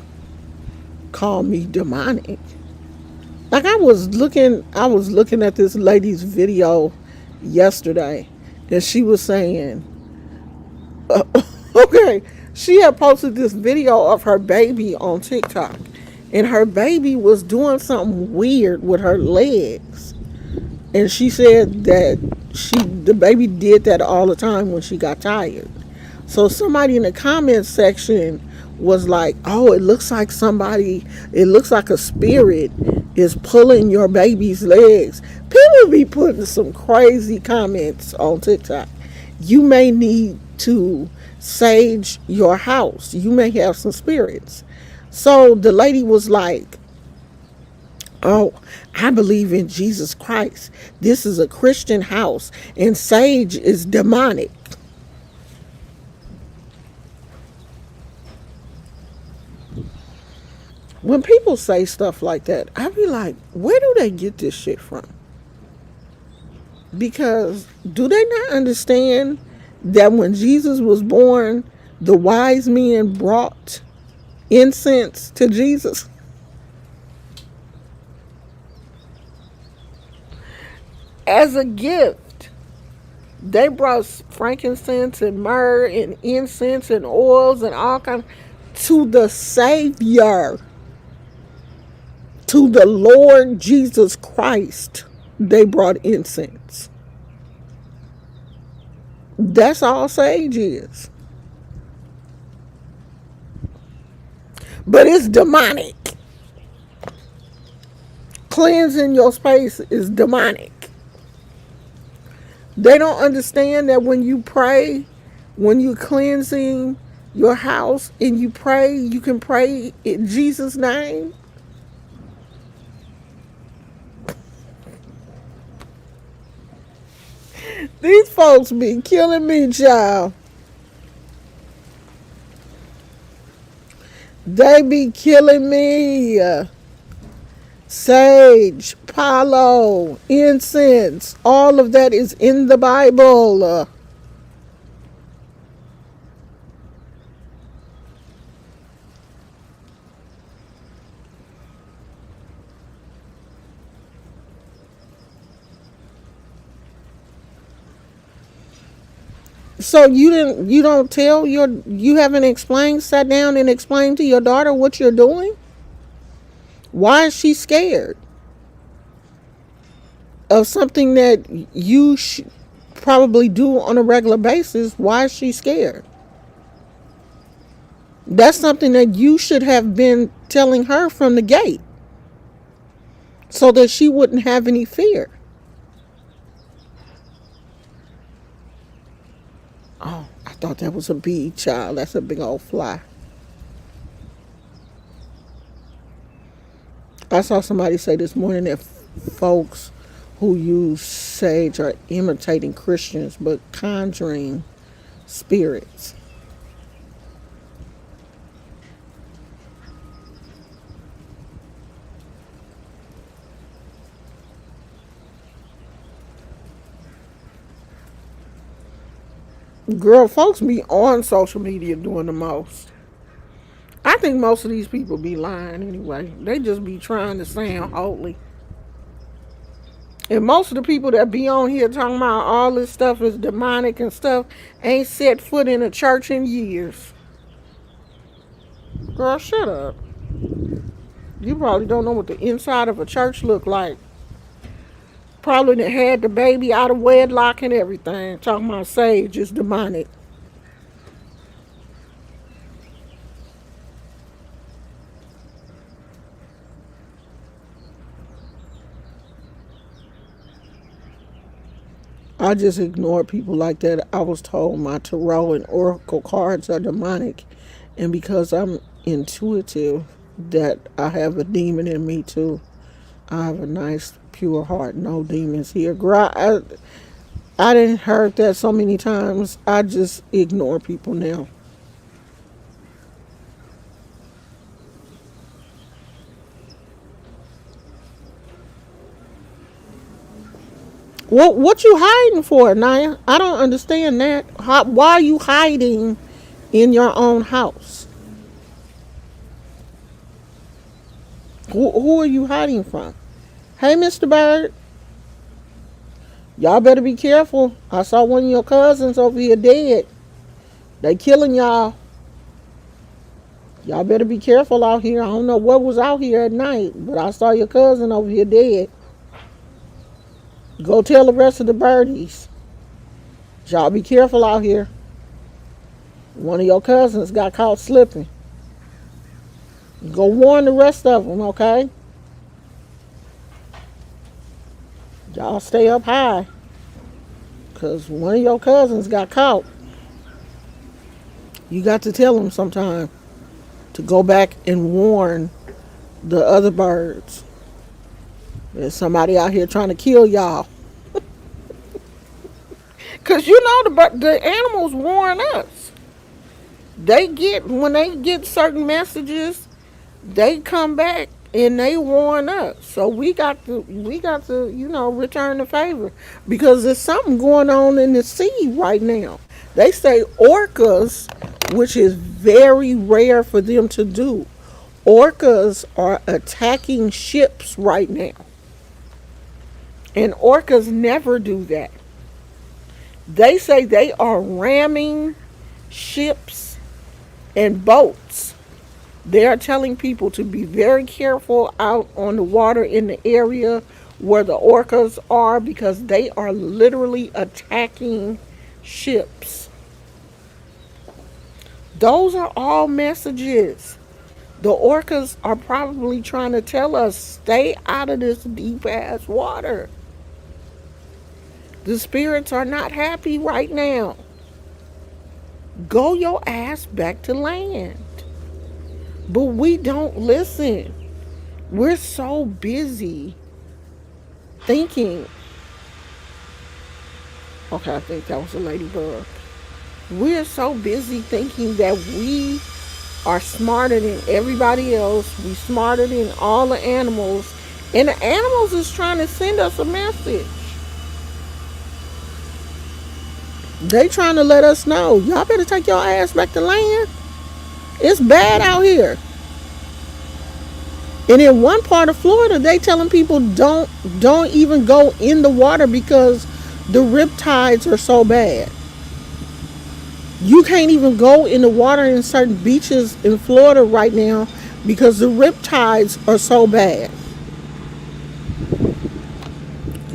[SPEAKER 1] call me demonic. Like, I was looking at this lady's video yesterday, and she was saying, okay, she had posted this video of her baby on TikTok, and her baby was doing something weird with her legs, and she said that the baby did that all the time when she got tired. So somebody in the comments section was like, "Oh, it looks like a spirit is pulling your baby's legs." People be putting some crazy comments on TikTok. You may need to sage your house. You may have some spirits. So the lady was like, "Oh, I believe in Jesus Christ. This is a Christian house, and sage is demonic." When people say stuff like that, I be like, where do they get this shit from? Because do they not understand that when Jesus was born, the wise men brought incense to Jesus? As a gift. They brought frankincense and myrrh and incense and oils and all kinds to the Savior, to the Lord Jesus Christ. They brought incense. That's all sage is. But it's demonic. Cleansing your space is demonic. They don't understand that when you pray, when you're cleansing your house and you pray, you can pray in Jesus' name. These folks be killing me, child. They be killing me. Sage, palo, incense, all of that is in the Bible. So you haven't sat down and explained to your daughter what you're doing? Why is she scared? of something that you probably do on a regular basis. Why is she scared? That's something that you should have been telling her from the gate so that she wouldn't have any fear. Oh, I thought that was a bee, child. That's a big old fly. I saw somebody say this morning that folks who use sage are imitating Christians but conjuring spirits. Girl, folks be on social media doing the most. I think most of these people be lying anyway. They just be trying to sound holy. And most of the people that be on here talking about all this stuff is demonic and stuff ain't set foot in a church in years. Girl, shut up. You probably don't know what the inside of a church look like. Probably done had the baby out of wedlock and everything. Talking about sage is demonic. I just ignore people like that. I was told my tarot and oracle cards are demonic. And because I'm intuitive, that I have a demon in me too. I have a nice, pure heart. No demons here. Girl, I didn't heard that so many times. I just ignore people now. What you hiding for, Naya? I don't understand that. Why are you hiding in your own house? Who are you hiding from? Hey, Mr. Bird, y'all better be careful. I saw one of your cousins over here dead. They killing y'all. Y'all better be careful out here. I don't know what was out here at night, but I saw your cousin over here dead. Go tell the rest of the birdies. Y'all be careful out here. One of your cousins got caught slipping. Go warn the rest of them, okay? Y'all stay up high. Because one of your cousins got caught. You got to tell them sometime to go back and warn the other birds. There's somebody out here trying to kill y'all. Because you know the animals warn us. When they get certain messages, they come back and they warn us. So we got to return the favor because there's something going on in the sea right now. They say orcas, which is very rare for them to do. Orcas are attacking ships right now. And orcas never do that. They say they are ramming ships and boats. They are telling people to be very careful out on the water in the area where the orcas are because they are literally attacking ships. Those are all messages. The orcas are probably trying to tell us stay out of this deep ass water. The spirits are not happy right now. Go your ass back to land. But we don't listen. We're so busy thinking. Okay, I think that was a ladybug. We're so busy thinking that we are smarter than everybody else. We smarter than all the animals. And the animals is trying to send us a message. They trying to let us know, y'all better take your ass back to land. It's bad out here. And in one part of Florida, they telling people don't even go in the water because the riptides are so bad. You can't even go in the water in certain beaches in Florida right now because the riptides are so bad.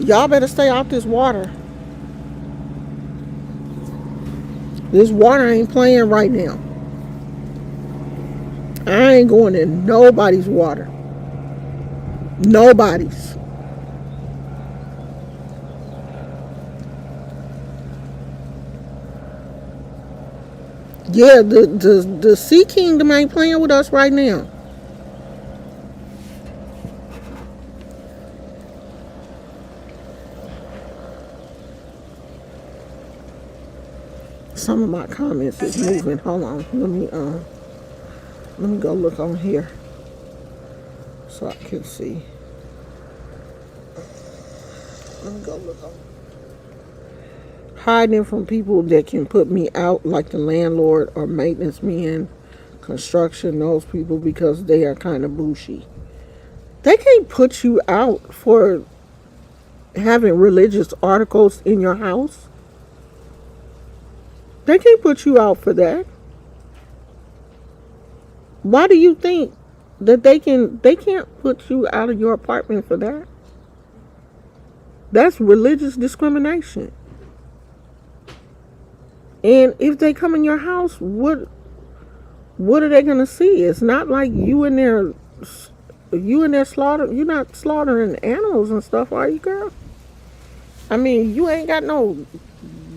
[SPEAKER 1] Y'all better stay off this water. This water ain't playing right now. I ain't going in nobody's water. Nobody's. Yeah, the Sea Kingdom ain't playing with us right now. Some of my comments is moving. Hold on. Let me go look on here so I can see. Let me go look on. Hiding from people that can put me out, like the landlord or maintenance men, construction, those people, because they are kind of bushy. They can't put you out for having religious articles in your house. They can't put you out for that. Why do you think that they can't put you out of your apartment for that? That's religious discrimination. And if they come in your house, what are they gonna see? It's not like you in there slaughter. You're not slaughtering animals and stuff, are you, girl? I mean, you ain't got no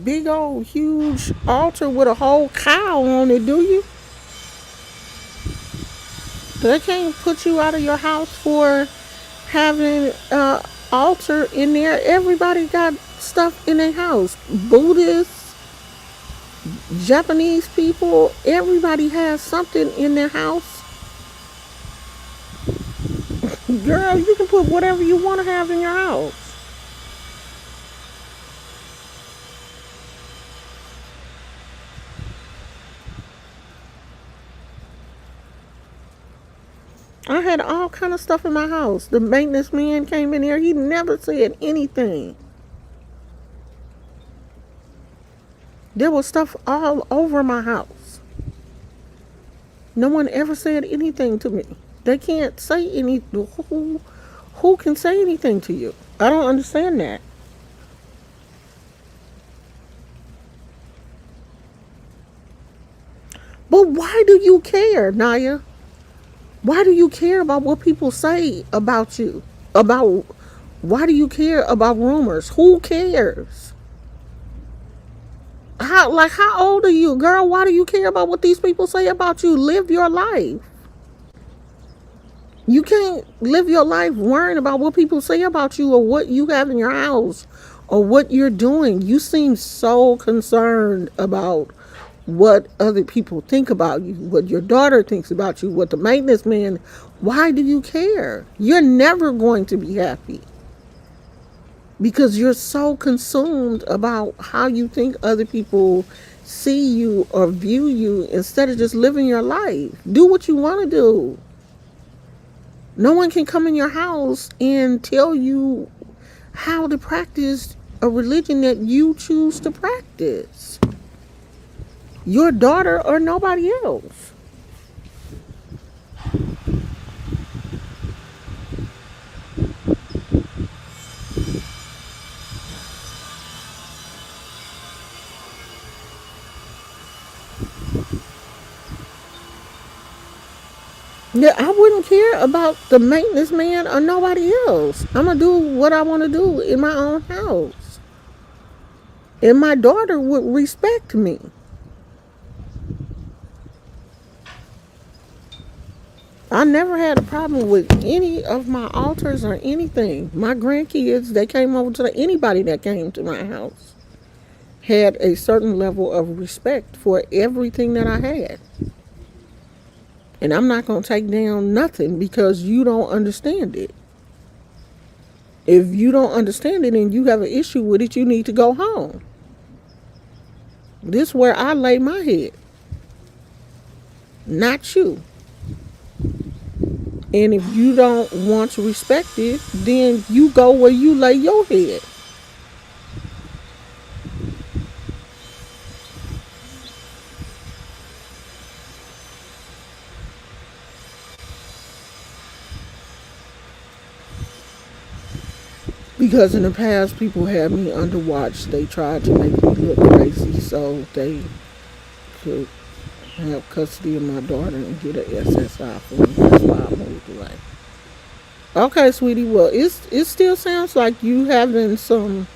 [SPEAKER 1] big old huge altar with a whole cow on it, do you? They can't put you out of your house for having altar in there. Everybody got stuff in their house. Buddhists, Japanese people, everybody has something in their house. Girl, you can put whatever you want to have in your house. I had all kind of stuff in my house. The maintenance man came in here. He never said anything. There was stuff all over my house. No one ever said anything to me. They can't say any. Who can say anything to you? I don't understand that. But why do you care, Naya? Why do you care about what people say about you? About why do you care about rumors? Who cares? How old are you, girl? Why do you care about what these people say about you? Live your life. You can't live your life worrying about what people say about you or what you have in your house or what you're doing. You seem so concerned about what other people think about you, what your daughter thinks about you, what the maintenance man. Why do you care? You're never going to be happy because you're so consumed about how you think other people see you or view you instead of just living your life. Do what you want to do. No one can come in your house and tell you how to practice a religion that you choose to practice. Your daughter or nobody else. Yeah, I wouldn't care about the maintenance man or nobody else. I'm going to do what I want to do in my own house. And my daughter would respect me. I never had a problem with any of my altars or anything. My grandkids, they came over to anybody that came to my house had a certain level of respect for everything that I had. And I'm not going to take down nothing because you don't understand it. If you don't understand it and you have an issue with it, you need to go home. This is where I lay my head, not you. And if you don't want to respect it, then you go where you lay your head. because in the past people had me under watch. They tried to make me look crazy so they could have custody of my daughter and get an SSI for me. That's why I moved away. Okay, sweetie. Well, it still sounds like you having some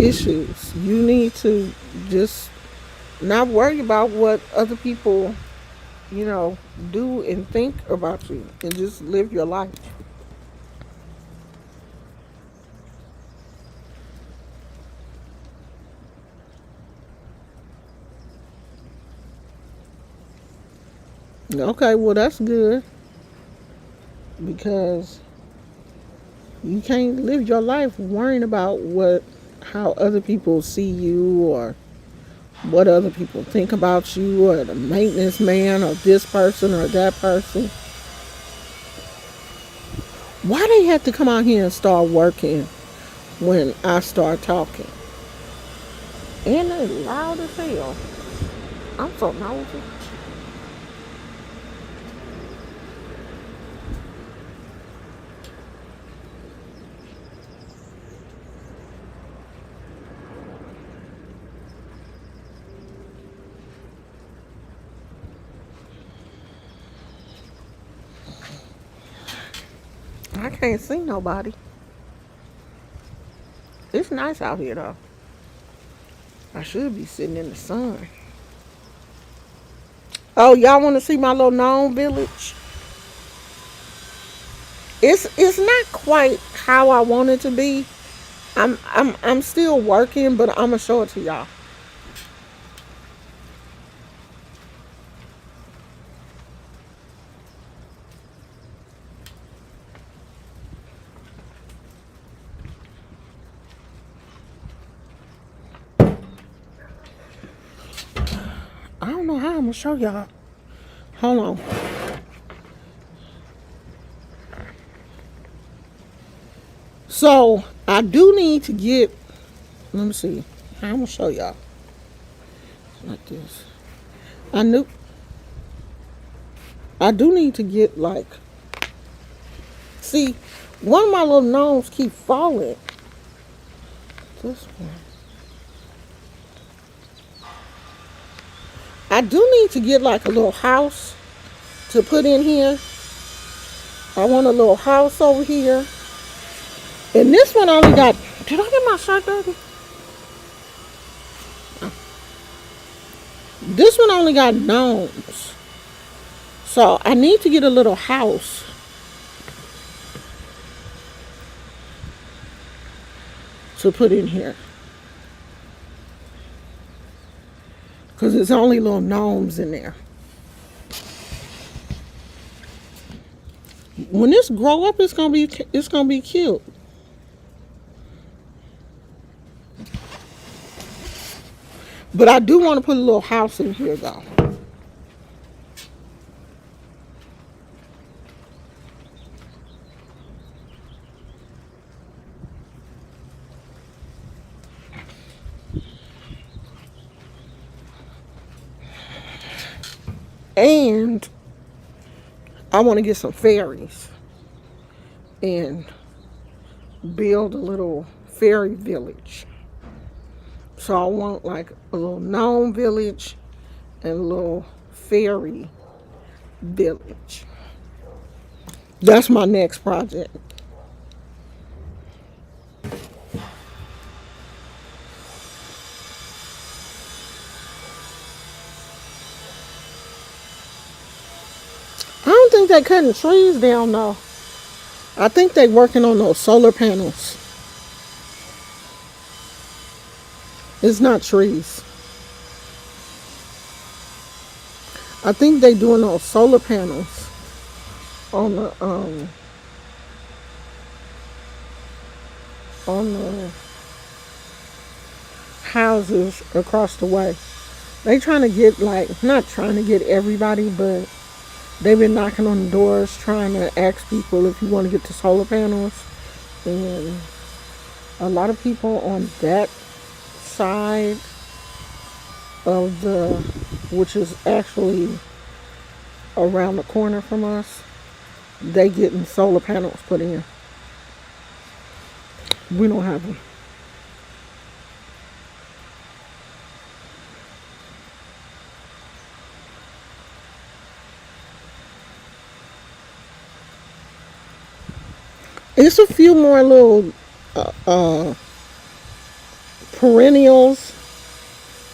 [SPEAKER 1] issues. You need to just not worry about what other people, do and think about you, and just live your life. Okay, well that's good because you can't live your life worrying about how other people see you or what other people think about you or the maintenance man or this person or that person. Why they have to come out here and start working when I start talking? And they loud as hell. I'm so nosy. I can't see nobody. It's nice out here though. I should be sitting in the sun. Oh, y'all want to see my little gnome village? It's not quite how I want it to be. I'm still working, but I'm gonna show it to y'all. I don't know how I'm gonna show y'all. Hold on. So I do need to get. Let me see. I'm gonna show y'all like this. I knew. I do need to get like. See, one of my little gnomes keep falling. This one. I do need to get like a little house to put in here. I want a little house over here. And this one only got. Did I get my shirt dirty? This one only got gnomes. So I need to get a little house to put in here. Because there's only little gnomes in there. When this grow up, it's gonna be cute. But I do want to put a little house in here though. And I want to get some fairies and build a little fairy village. So I want like a little gnome village and a little fairy village. That's my next project. I don't think they're cutting trees down though. I think they're working on those solar panels. It's not trees. I think they're doing those solar panels on the houses across the way. They trying to get like not trying to get everybody, but they've been knocking on the doors trying to ask people if you want to get the solar panels. And a lot of people on that side of which is actually around the corner from us, they getting solar panels put in. We don't have them. It's a few more little perennials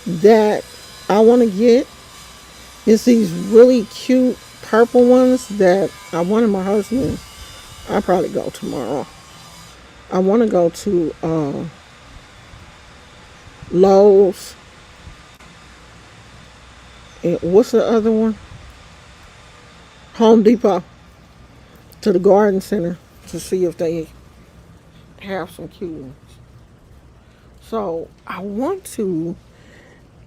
[SPEAKER 1] that I want to get. It's these really cute purple ones that I wanted my husband. I'll probably go tomorrow. I want to go to Lowe's. And what's the other one? Home Depot. To the garden center to see if they have some cute ones. So I want to.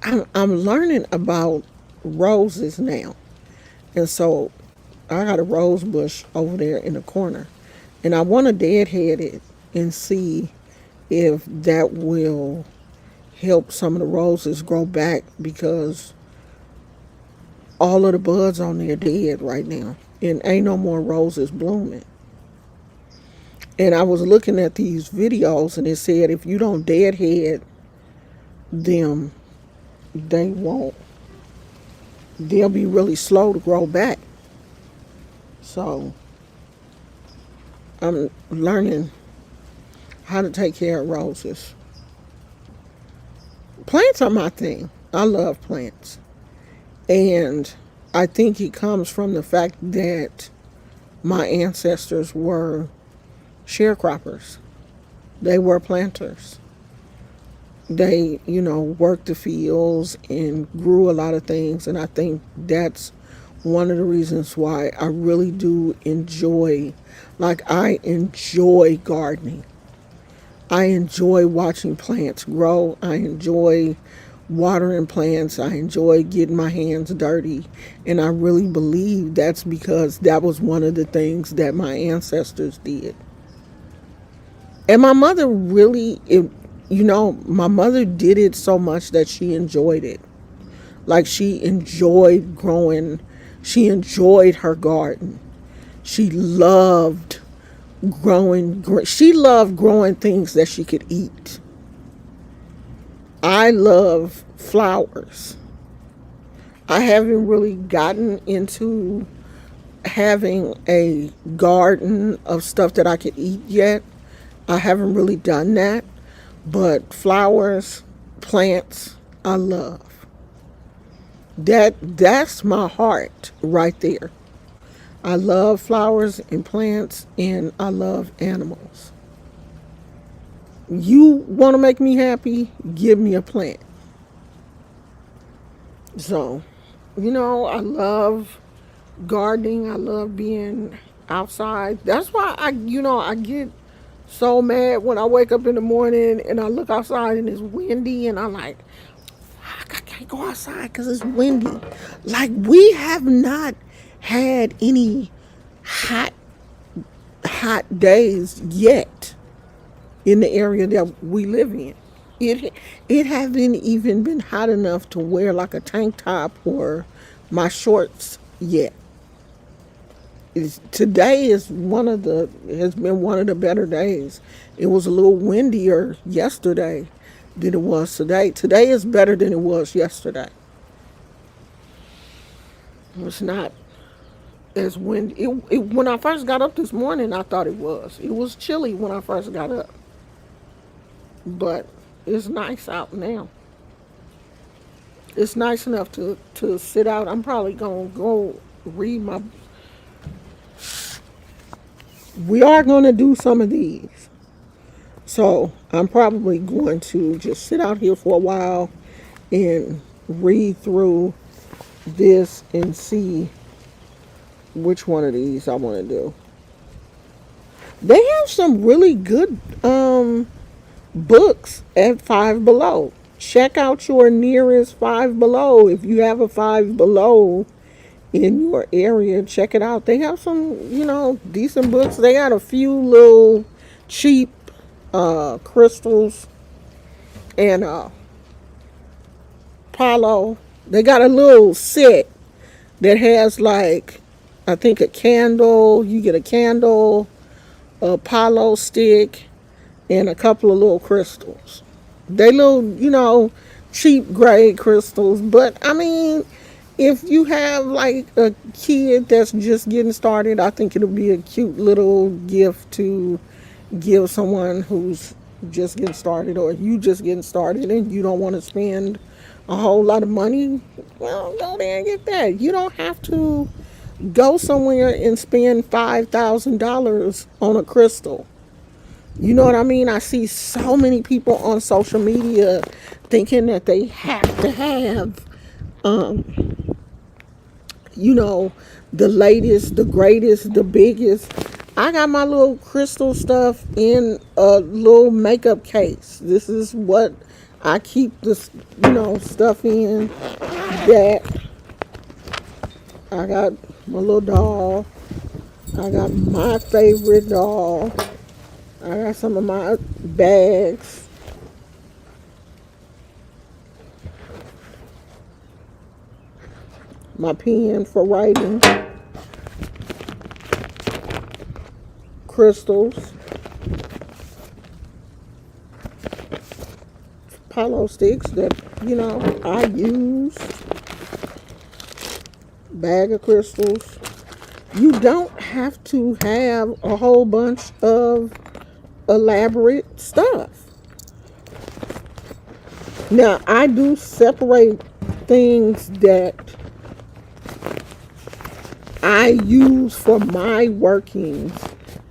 [SPEAKER 1] I'm learning about roses now, and so I got a rose bush over there in the corner, and I want to deadhead it and see if that will help some of the roses grow back because all of the buds on there dead right now, and ain't no more roses blooming. And I was looking at these videos, and it said if you don't deadhead them, they won't. They'll be really slow to grow back. So I'm learning how to take care of roses. Plants are my thing. I love plants. And I think it comes from the fact that my ancestors were sharecroppers. They were planters. They, worked the fields and grew a lot of things. And I think that's one of the reasons why I really do I enjoy gardening. I enjoy watching plants grow. I enjoy watering plants. I enjoy getting my hands dirty. And I really believe that's because that was one of the things that my ancestors did. And my mother my mother did it so much that she enjoyed it. Like she enjoyed growing, she enjoyed her garden. She loved she loved growing things that she could eat. I love flowers. I haven't really gotten into having a garden of stuff that I could eat yet. I haven't really done that. But flowers, plants, I love. That's my heart right there. I love flowers and plants and I love animals. You want to make me happy? Give me a plant. So, I love gardening. I love being outside. That's why I get so mad when I wake up in the morning and I look outside and it's windy and I'm like, I can't go outside because it's windy. Like we have not had any hot, hot days yet in the area that we live in. It hasn't even been hot enough to wear like a tank top or my shorts yet. Today has been one of the better days. It was a little windier yesterday than it was today. Today is better than it was yesterday. It's not as windy. When I first got up this morning, I thought it was. It was chilly when I first got up, but it's nice out now. It's nice enough to sit out. I'm probably gonna go read my. We are gonna do some of these. So I'm probably going to just sit out here for a while and read through this and see which one of these I want to do. They have some really good books at Five Below. Check out your nearest Five Below. If you have a Five Below in your area, check it out. They have some, decent books. They got a few little cheap crystals and Palo. They got a little set that has like I think a candle. You get a candle, a Palo stick, and a couple of little crystals. They little, cheap grade crystals. But I mean, if you have like a kid that's just getting started, I think it'll be a cute little gift to give someone who's just getting started, or you just getting started and you don't want to spend a whole lot of money. Well, go there and get that. You don't have to go somewhere and spend $5,000 on a crystal. You know what I mean? I see so many people on social media thinking that they have to have, you know, the latest, the greatest, the biggest. I got my little crystal stuff in a little makeup case. This is what I keep this, stuff in. That I got my little doll. I got my favorite doll. I got some of my bags. My pen for writing. Crystals. Polo sticks that, I use. Bag of crystals. You don't have to have a whole bunch of elaborate stuff. Now, I do separate things that I use for my workings.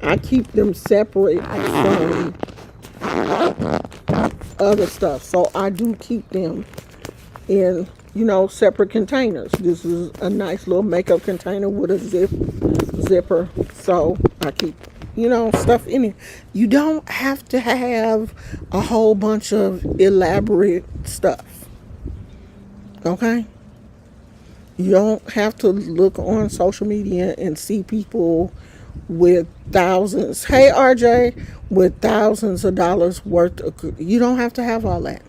[SPEAKER 1] I keep them separate from other stuff. So I do keep them in, separate containers. This is a nice little makeup container with a zipper. So I keep, stuff in it. You don't have to have a whole bunch of elaborate stuff. Okay? You don't have to look on social media and see people with thousands. Hey, RJ, with thousands of dollars worth of. You don't have to have all that.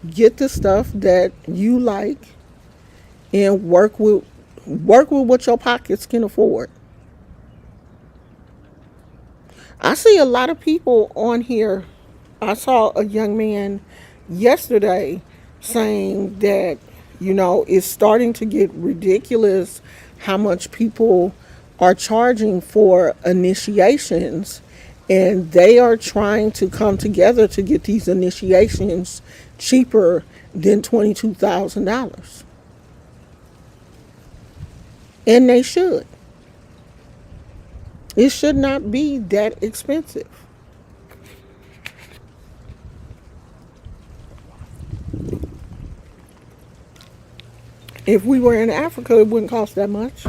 [SPEAKER 1] Get the stuff that you like and work with what your pockets can afford. I see a lot of people on here. I saw a young man yesterday saying that, it's starting to get ridiculous how much people are charging for initiations, and they are trying to come together to get these initiations cheaper than $22,000. And they should. It should not be that expensive. If we were in Africa, it wouldn't cost that much.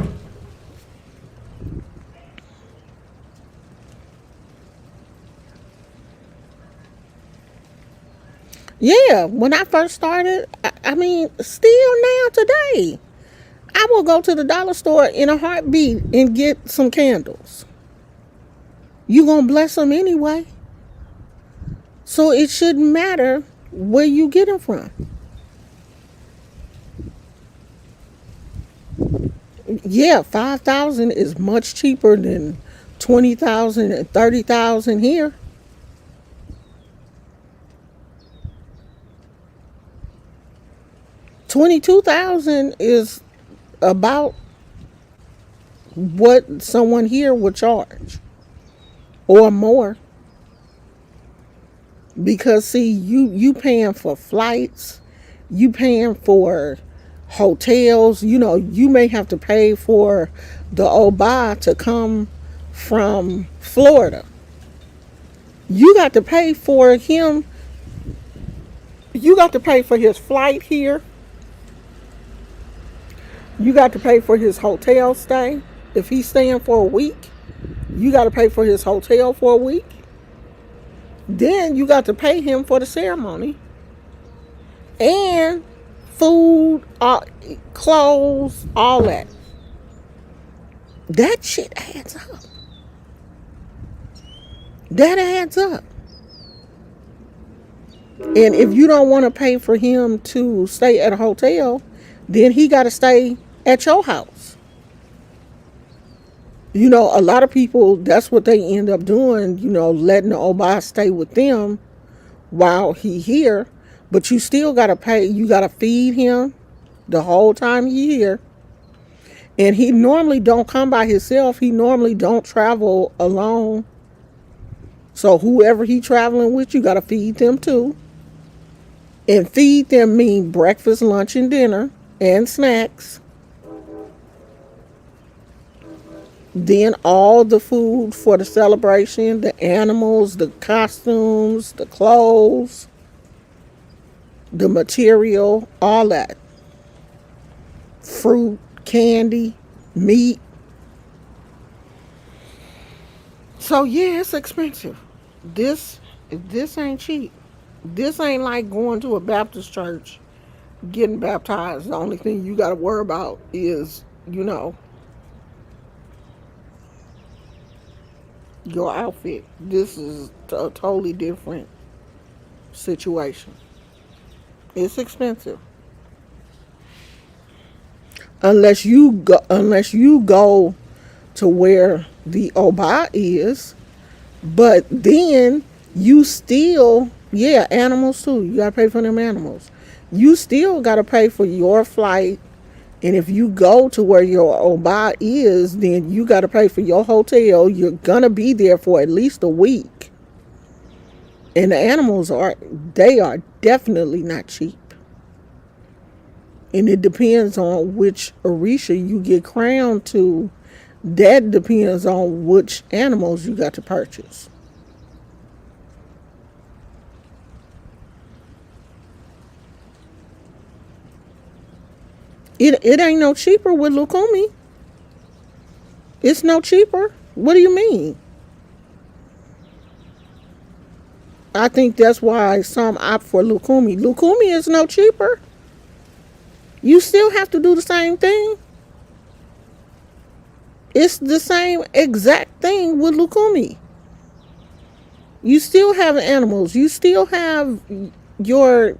[SPEAKER 1] Yeah, when I first started, I mean, still now today, I will go to the dollar store in a heartbeat and get some candles. You gonna bless them anyway. So it shouldn't matter where you get them from. Yeah, 5,000 is much cheaper than 20,000 and 30,000 here. 22,000 is about what someone here would charge or more. Because see, you paying for flights, you paying for hotels, you may have to pay for the Oba to come from Florida. You got to pay for him. You got to pay for his flight here. You got to pay for his hotel stay. If he's staying for a week, you got to pay for his hotel for a week. Then you got to pay him for the ceremony. And food, clothes, all that. That shit adds up. That adds up. And if you don't want to pay for him to stay at a hotel, then he got to stay at your house. A lot of people, that's what they end up doing, letting the Oba stay with them while he here. But you still got to pay. You got to feed him the whole time he here. And he normally don't come by himself. He normally don't travel alone. So whoever he traveling with, you got to feed them too. And feed them mean breakfast, lunch, and dinner, and snacks. Then all the food for the celebration, the animals, the costumes, the clothes, the material, all that. Fruit, candy, meat. So yeah, it's expensive. This ain't cheap. This ain't like going to a Baptist church, getting baptized. The only thing you got to worry about is, your outfit. This is a totally different situation. It's expensive. Unless you go to where the Oba is, but then you still, yeah, animals too. You gotta pay for them animals. You still gotta pay for your flight, and if you go to where your Oba is, then you gotta pay for your hotel. You're gonna be there for at least a week, and the animals are definitely not cheap. And it depends on which Orisha you get crowned to. That depends on which animals you got to purchase. It ain't no cheaper with Lukumi. It's no cheaper. What do you mean? I think that's why some opt for Lukumi. Lukumi is no cheaper. You still have to do the same thing. It's the same exact thing with Lukumi. You still have animals. You still have your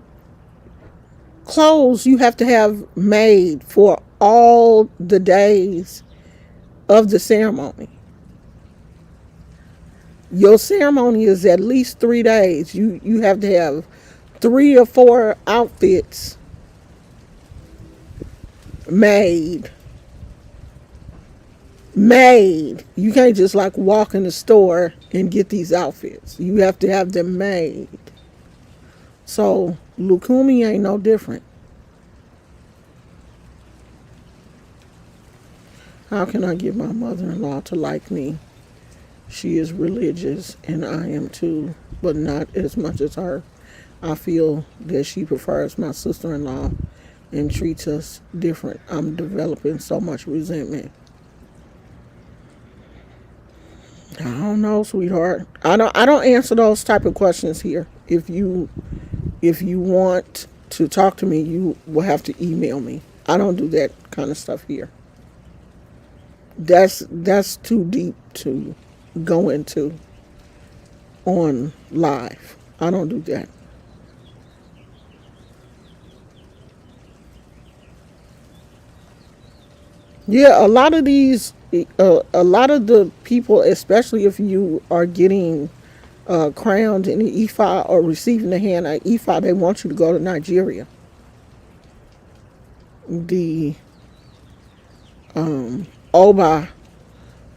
[SPEAKER 1] clothes you have to have made for all the days of the ceremony. Your ceremony is at least 3 days. You have to have 3 or 4 outfits made. You can't just like walk in the store and get these outfits. You have to have them made. So Lukumi ain't no different. How can I get my mother-in-law to like me? She is religious and I am too, but not as much as her. I feel that she prefers my sister-in-law and treats us different. I'm developing so much resentment. I don't know, sweetheart. I don't answer those type of questions here. If you want to talk to me, you will have to email me. I don't do that kind of stuff here. That's too deep to go into on live. I don't do that. Yeah, a lot of the people, especially if you are getting crowned in the Ifa or receiving the hand at Ifa, they want you to go to Nigeria. The Oba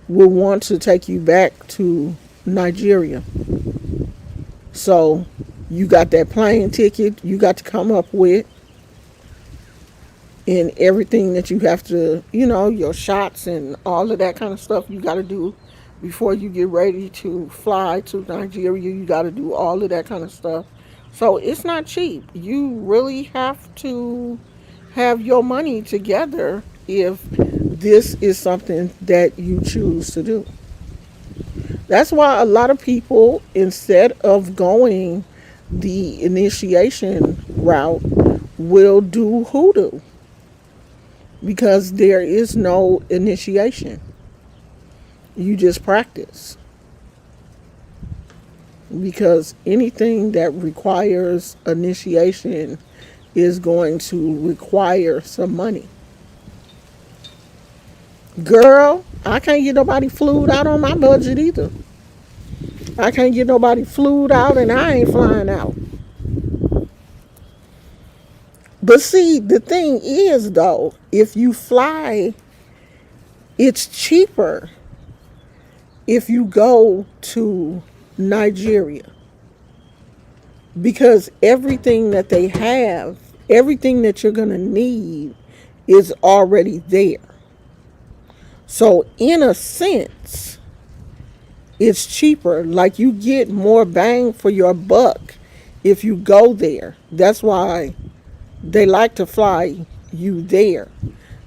[SPEAKER 1] will want to take you back to Nigeria. So you got that plane ticket you got to come up with, and everything that you have to, your shots and all of that kind of stuff you got to do before you get ready to fly to Nigeria. You got to do all of that kind of stuff. So it's not cheap. You really have to have your money together if this is something that you choose to do. That's why a lot of people, instead of going the initiation route, will do hoodoo because there is no initiation. You just practice. Because anything that requires initiation is going to require some money. Girl, I can't get nobody flued out on my budget either. I can't get nobody flued out, and I ain't flying out. But see, the thing is, though, if you fly, it's cheaper if you go to Nigeria because everything that they have, everything that you're going to need is already there. So, in a sense, it's cheaper. Like you get more bang for your buck if you go there. That's why they like to fly you there.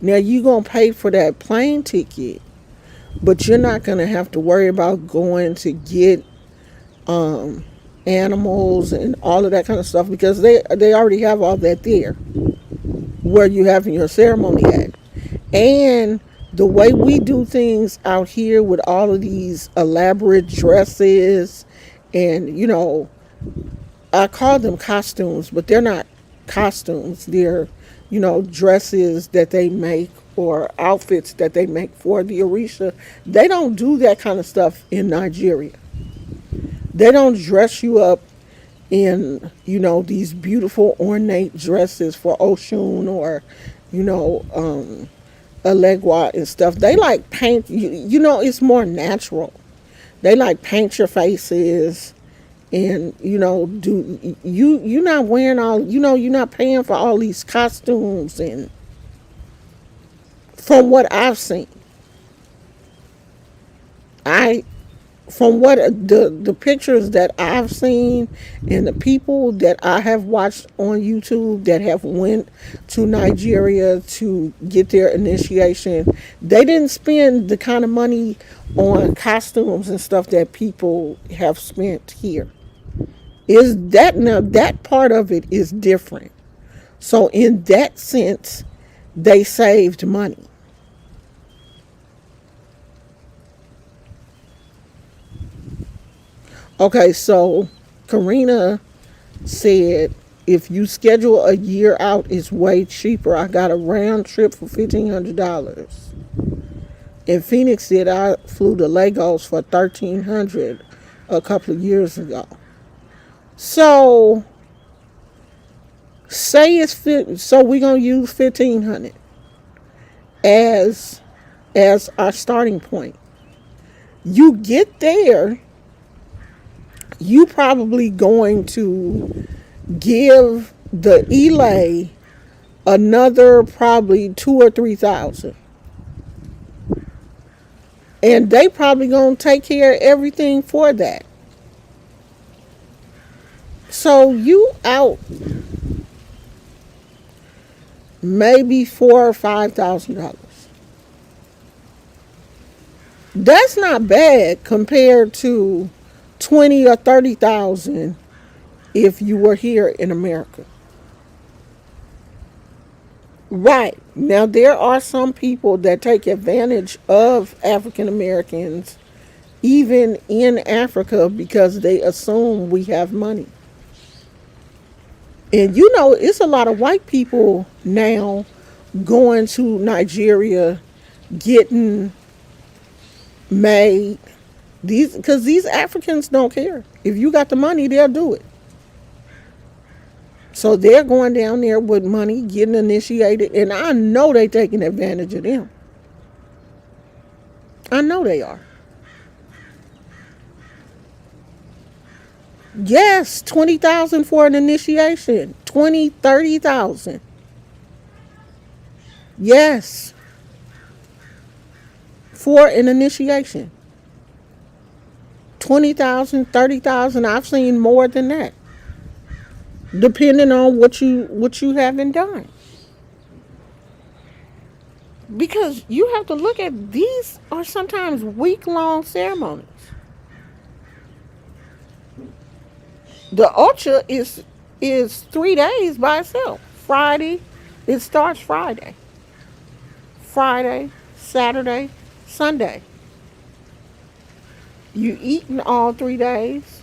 [SPEAKER 1] Now, you're going to pay for that plane ticket, but you're not going to have to worry about going to get um, animals and all of that kind of stuff because they already have all that there where you having your ceremony at. And the way we do things out here with all of these elaborate dresses and I call them costumes, but they're not costumes. They're dresses that they make or outfits that they make for the Orisha. They don't do that kind of stuff in Nigeria. They don't dress you up in these beautiful ornate dresses for Oshun or you know um Alegua and stuff. They like paint it's more natural. They like paint your faces and do you're not wearing all you're not paying for all these costumes. And from what I've seen, I from what the pictures that I've seen and the people that I have watched on YouTube that have went to Nigeria to get their initiation, they didn't spend the kind of money on costumes and stuff that people have spent here. Is that now that part of it is different. So in that sense, they saved money. Okay, so Karina said if you schedule a year out, it's way cheaper. I got a round trip for $1,500. And Phoenix said I flew to Lagos for 1,300 a couple of years ago. So say so we're gonna use 1,500 as our starting point. You get there, you probably going to give the Elay another probably 2 or 3 thousand, and they probably gonna take care of everything for that. So you out maybe $4 or $5,000. That's not bad compared to 20 or 30,000 if you were here in America. Right. Now, there are some people that take advantage of African Americans, even in Africa, because they assume we have money. And it's a lot of white people now going to Nigeria, getting made. Because these Africans don't care. If you got the money, they'll do it. So they're going down there with money, getting initiated, and I know they taking advantage of them. I know they are. Yes, 20,000 for an initiation. 20, 30,000. Yes, for an initiation. 20,000, 30,000. I've seen more than that, depending on what you haven't done. Because you have to look at these are sometimes week-long ceremonies. The Ocha is 3 days by itself. Friday, it starts Friday. Friday, Saturday, Sunday. You eating all 3 days.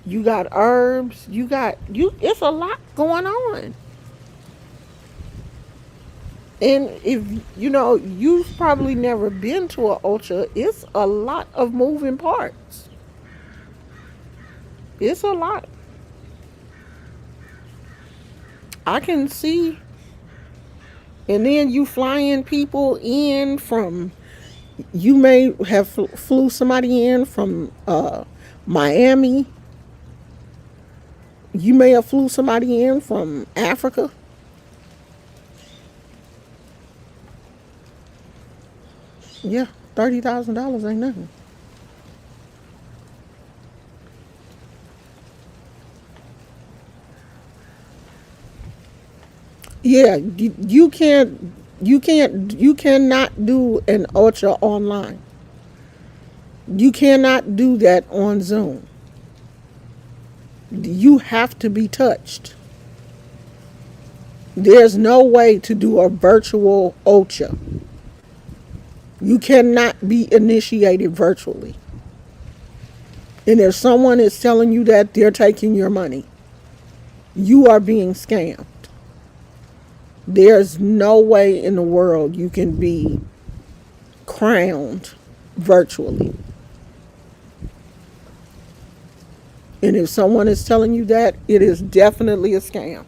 [SPEAKER 1] You got herbs. You got you. It's a lot going on. And if you know, you've probably never been to a ultra, it's a lot of moving parts. It's a lot. I can see. And then you flying people in from, you may have flew somebody in from Miami. You may have flew somebody in from Africa. Yeah, $30,000 ain't nothing. Yeah, you cannot do an ultra online. You cannot do that on Zoom. You have to be touched. There's no way to do a virtual ultra. You cannot be initiated virtually. And if someone is telling you that, they're taking your money. You are being scammed. There's no way in the world you can be crowned virtually. And if someone is telling you that, it is definitely a scam.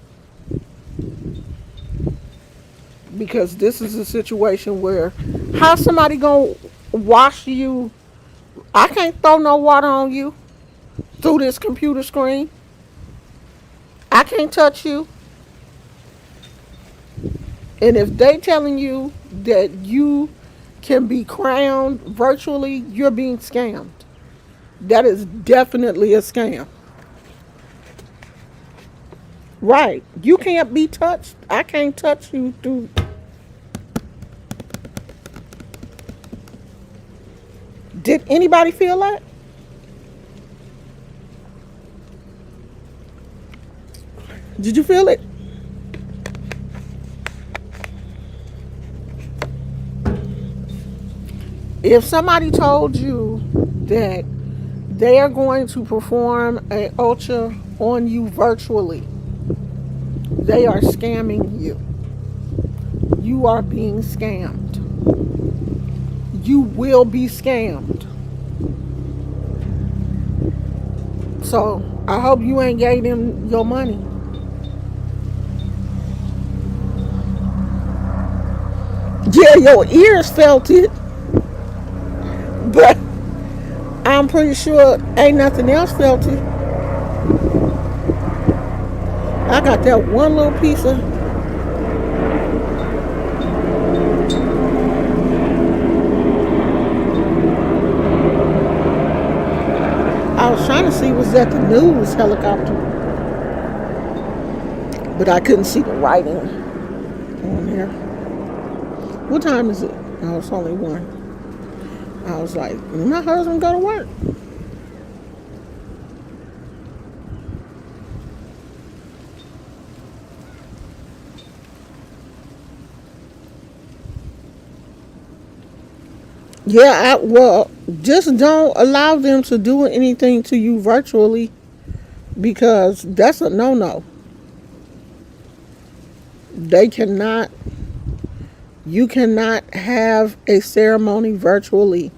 [SPEAKER 1] Because this is a situation where, how somebody gonna wash you? I can't throw no water on you through this computer screen. I can't touch you. And if they telling you that you can be crowned virtually, you're being scammed. That is definitely a scam. Right. You can't be touched. I can't touch you through. Did anybody feel that? Did you feel it? If somebody told you that they are going to perform an ultra on you virtually, they are scamming you. You are being scammed. You will be scammed. So I hope you ain't gave them your money. Yeah, your ears felt it, but I'm pretty sure ain't nothing else felt it. I got that one little piece of. I was trying to see was that the news helicopter, but I couldn't see the writing on there. What time is it? Oh, it's only one. I was like, my husband go to work. Yeah, well, just don't allow them to do anything to you virtually because that's a no-no. They cannot, you cannot have a ceremony virtually.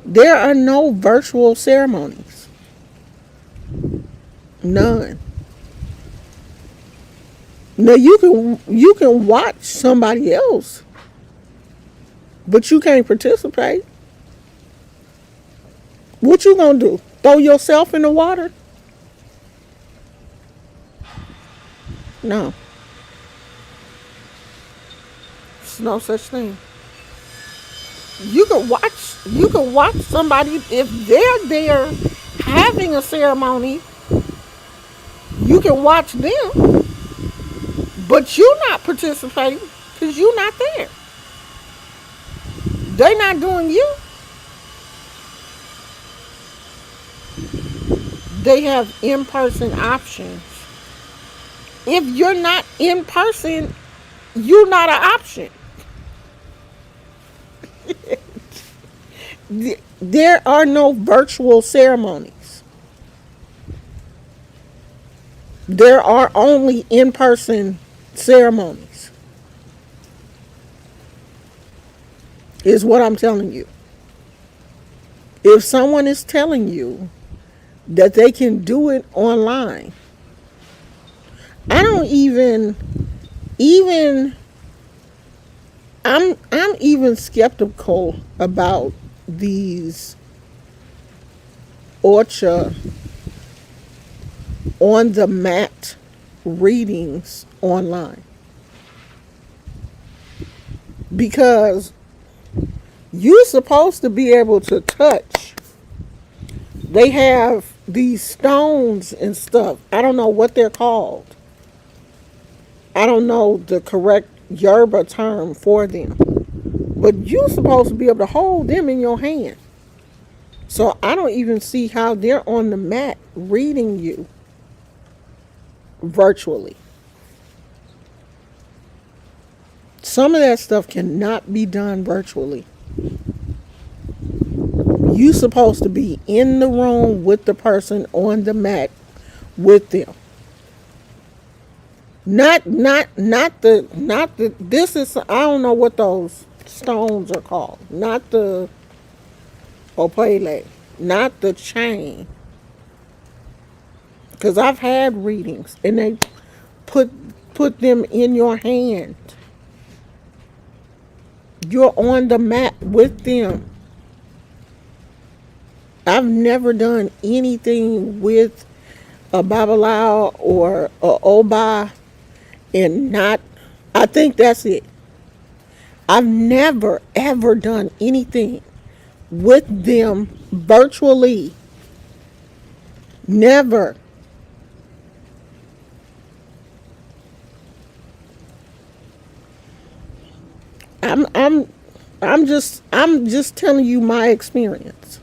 [SPEAKER 1] There are no virtual ceremonies. None. Now you can watch somebody else, but you can't participate. What you gonna do? Throw yourself in the water? No. There's no such thing. You can watch somebody if they're there having a ceremony. You can watch them, but you're not participating because you're not there. They're not doing you. They have in-person options. If you're not in person, you're not an option. There are no virtual ceremonies. There are only in-person ceremonies. is what I'm telling you. If someone is telling you that they can do it online, I don't even I'm even skeptical about these Orcha on the mat readings online, because you're supposed to be able to touch. They have these stones and stuff. I don't know what they're called. I don't know the correct Yerba term for them. But you're supposed to be able to hold them in your hand. So I don't even see how they're on the mat reading you virtually. Some of that stuff cannot be done virtually. You're supposed to be in the room with the person on the mat with them. Not the this is, I don't know what those stones are called. Not the opale, not the chain. Because I've had readings and they put put them in your hand. You're on the mat with them. I've never done anything with a Babalao or a Oba and not, I think that's it. I've never ever done anything with them virtually. Never. I'm I'm I'm just telling you my experience.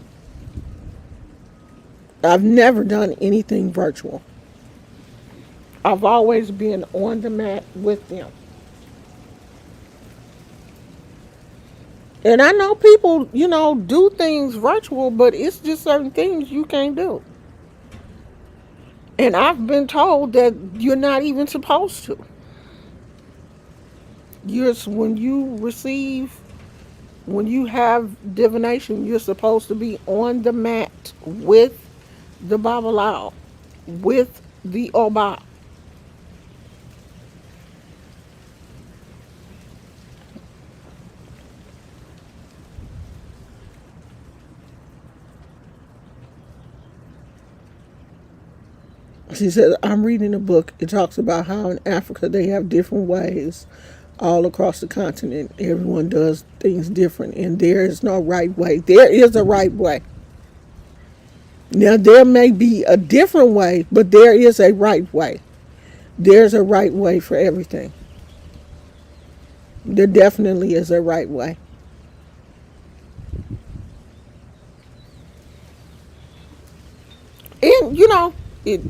[SPEAKER 1] I've never done anything virtual. I've always been on the mat with them. And I know people, do things virtual, but it's just certain things you can't do. And I've been told that you're not even supposed to. When you receive, when you have divination, you're supposed to be on the mat with the Babalao, with the Oba. She said, I'm reading a book. It talks about how in Africa they have different ways all across the continent. Everyone does things different, and there is no right way. There is a right way. Now, there may be a different way, but there is a right way. There's a right way for everything. There definitely is a right way. And, it,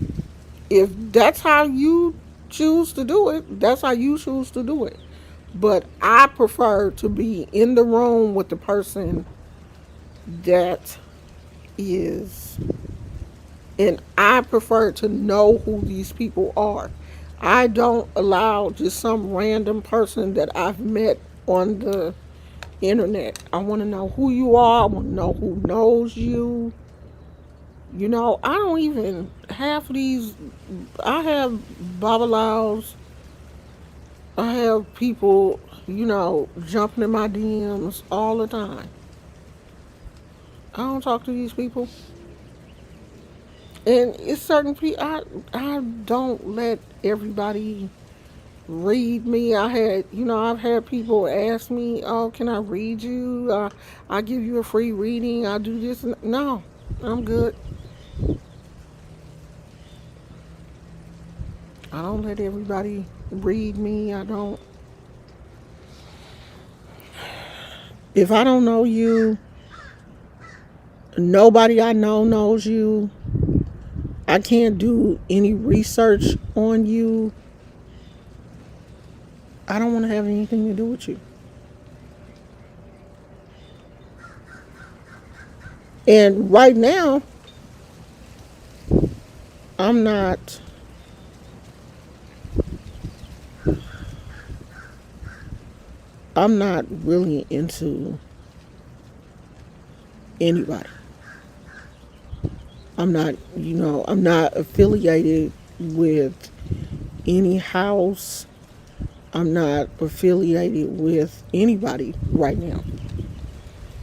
[SPEAKER 1] if that's how you choose to do it, that's how you choose to do it. But I prefer to be in the room with the person that is, and I prefer to know who these people are. I don't allow just some random person that I've met on the internet. I want to know who you are. I want to know who knows you. I don't even half of these. I have babalaos. I have people, jumping in my DMs all the time. I don't talk to these people. And it's certain people, I don't let everybody read me. I've had people ask me, oh, can I read you? I give you a free reading. I do this. No, I'm good. I don't let everybody read me. I don't. If I don't know you, nobody I know knows you. I can't do any research on you. I don't want to have anything to do with you. And right now, I'm not. I'm not really into anybody. I'm not affiliated with any house. I'm not affiliated with anybody right now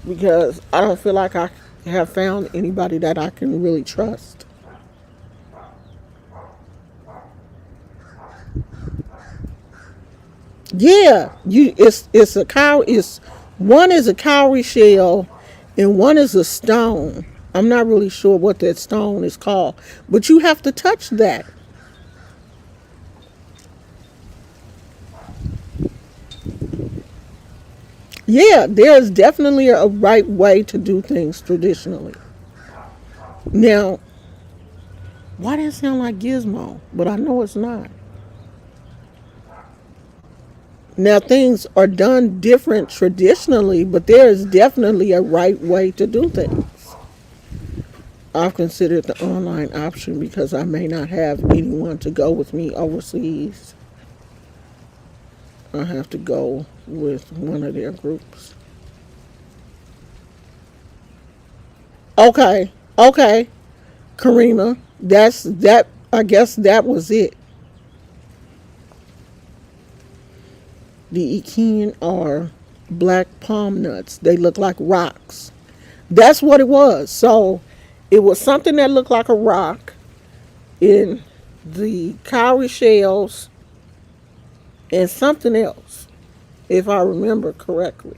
[SPEAKER 1] because I don't feel like I have found anybody that I can really trust. Yeah, it's a cow. It's one is a cowrie shell, and one is a stone. I'm not really sure what that stone is called, but you have to touch that. Yeah, there's definitely a right way to do things traditionally. Now, why does it sound like Gizmo? But I know it's not. Now, things are done different traditionally, but there is definitely a right way to do things. I've considered the online option because I may not have anyone to go with me overseas. I have to go with one of their groups. Okay, okay, Karima, that's that. I guess that was it. The Ekin are black palm nuts. They look like rocks. That's what it was. So it was something that looked like a rock in the cowrie shells and something else, if I remember correctly.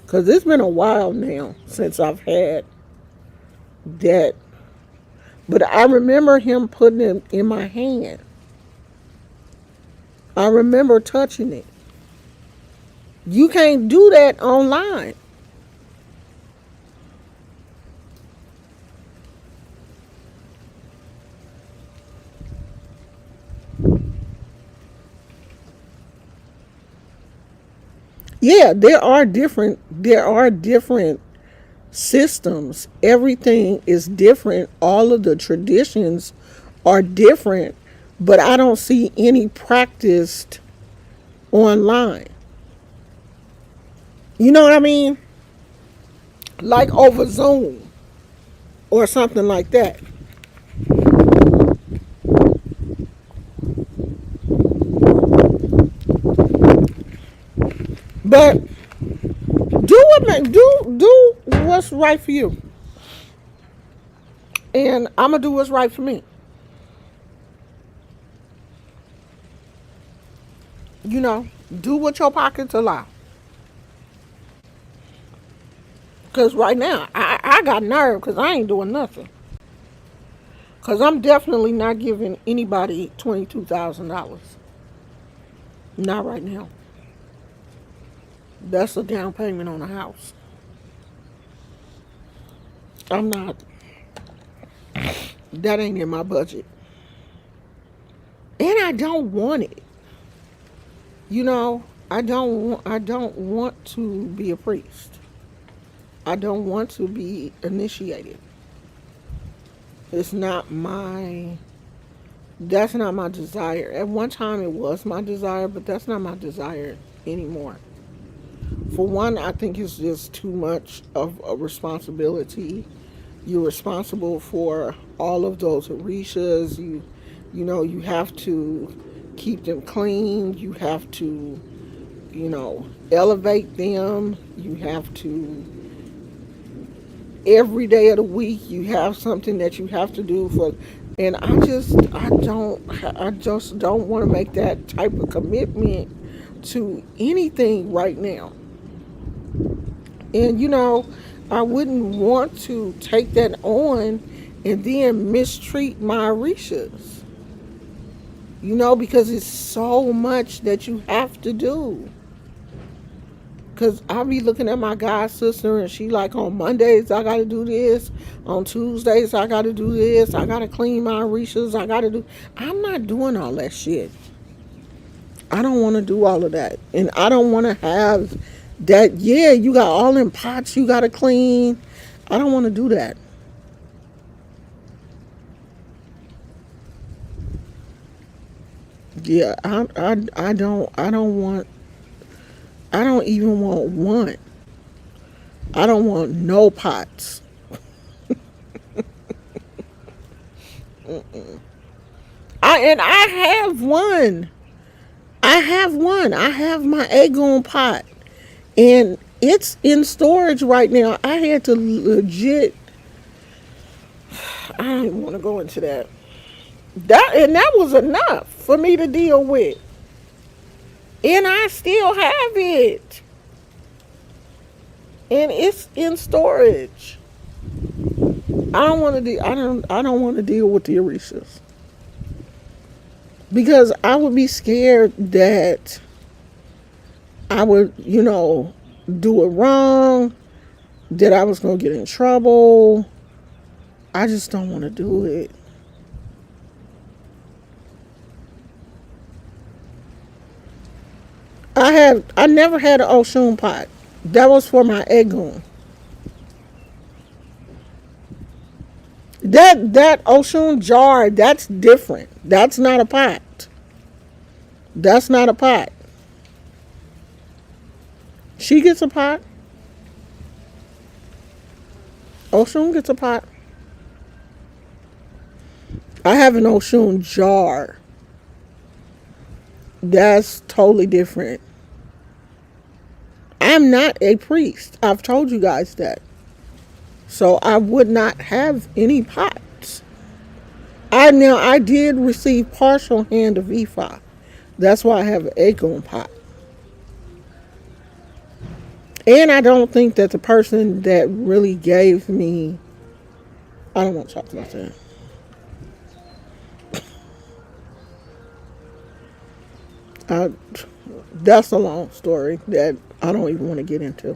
[SPEAKER 1] Because it's been a while now since I've had that. But I remember him putting it in my hand. I remember touching it. You can't do that online. Yeah, there are different systems. Everything is different. All of the traditions are different, but I don't see any practiced online. You know what I mean? Like over Zoom or something like that. But do what's right for you, and I'm gonna do what's right for me. You know, do what your pockets allow. Cause right now I got nerve because I ain't doing nothing. Cause I'm definitely not giving anybody $22,000. Not right now. That's a down payment on a house. I'm not. That ain't in my budget, and I don't want it. You know, I don't want to be a priest. I don't want to be initiated. It's not my That's not my desire. At one time it was my desire, but that's not my desire anymore. For one, I think it's just too much of a responsibility. You're responsible for all of those Orishas. You have to keep them clean. You have to, elevate them. You have to every day of the week you have something that you have to do for, and I just don't want to make that type of commitment to anything right now. And I wouldn't want to take that on and then mistreat my Orishas, because it's so much that you have to do. Cause I be looking at my god sister and she like, on Mondays I gotta do this, on Tuesdays I gotta do this, I gotta clean my Orishas, I gotta do. I'm not doing all that shit. I don't want to do all of that, and I don't want to have that. Yeah, you got all them pots you gotta clean. I don't want to do that. Yeah, I don't want. I don't even want one. I don't want no pots. I have one. I have one. I have my Aegon pot, and it's in storage right now. I had to legit. I don't even want to go into that. That was enough for me to deal with, and I still have it, and it's in storage. I don't want to. I don't want to deal with the Orishas because I would be scared that I would, do it wrong, that I was going to get in trouble. I just don't want to do it. I never had an Oshun pot. That was for my Egun. That Oshun jar, that's different. That's not a pot. That's not a pot. She gets a pot. Oshun gets a pot. I have an Oshun jar. That's totally different. I'm not a priest. I've told you guys that. So I would not have any pots. I did receive partial hand of Ifa. That's why I have an Aegon pot. And I don't think that the person that really gave me, I don't want to talk about that. I, that's a long story that I don't even want to get into.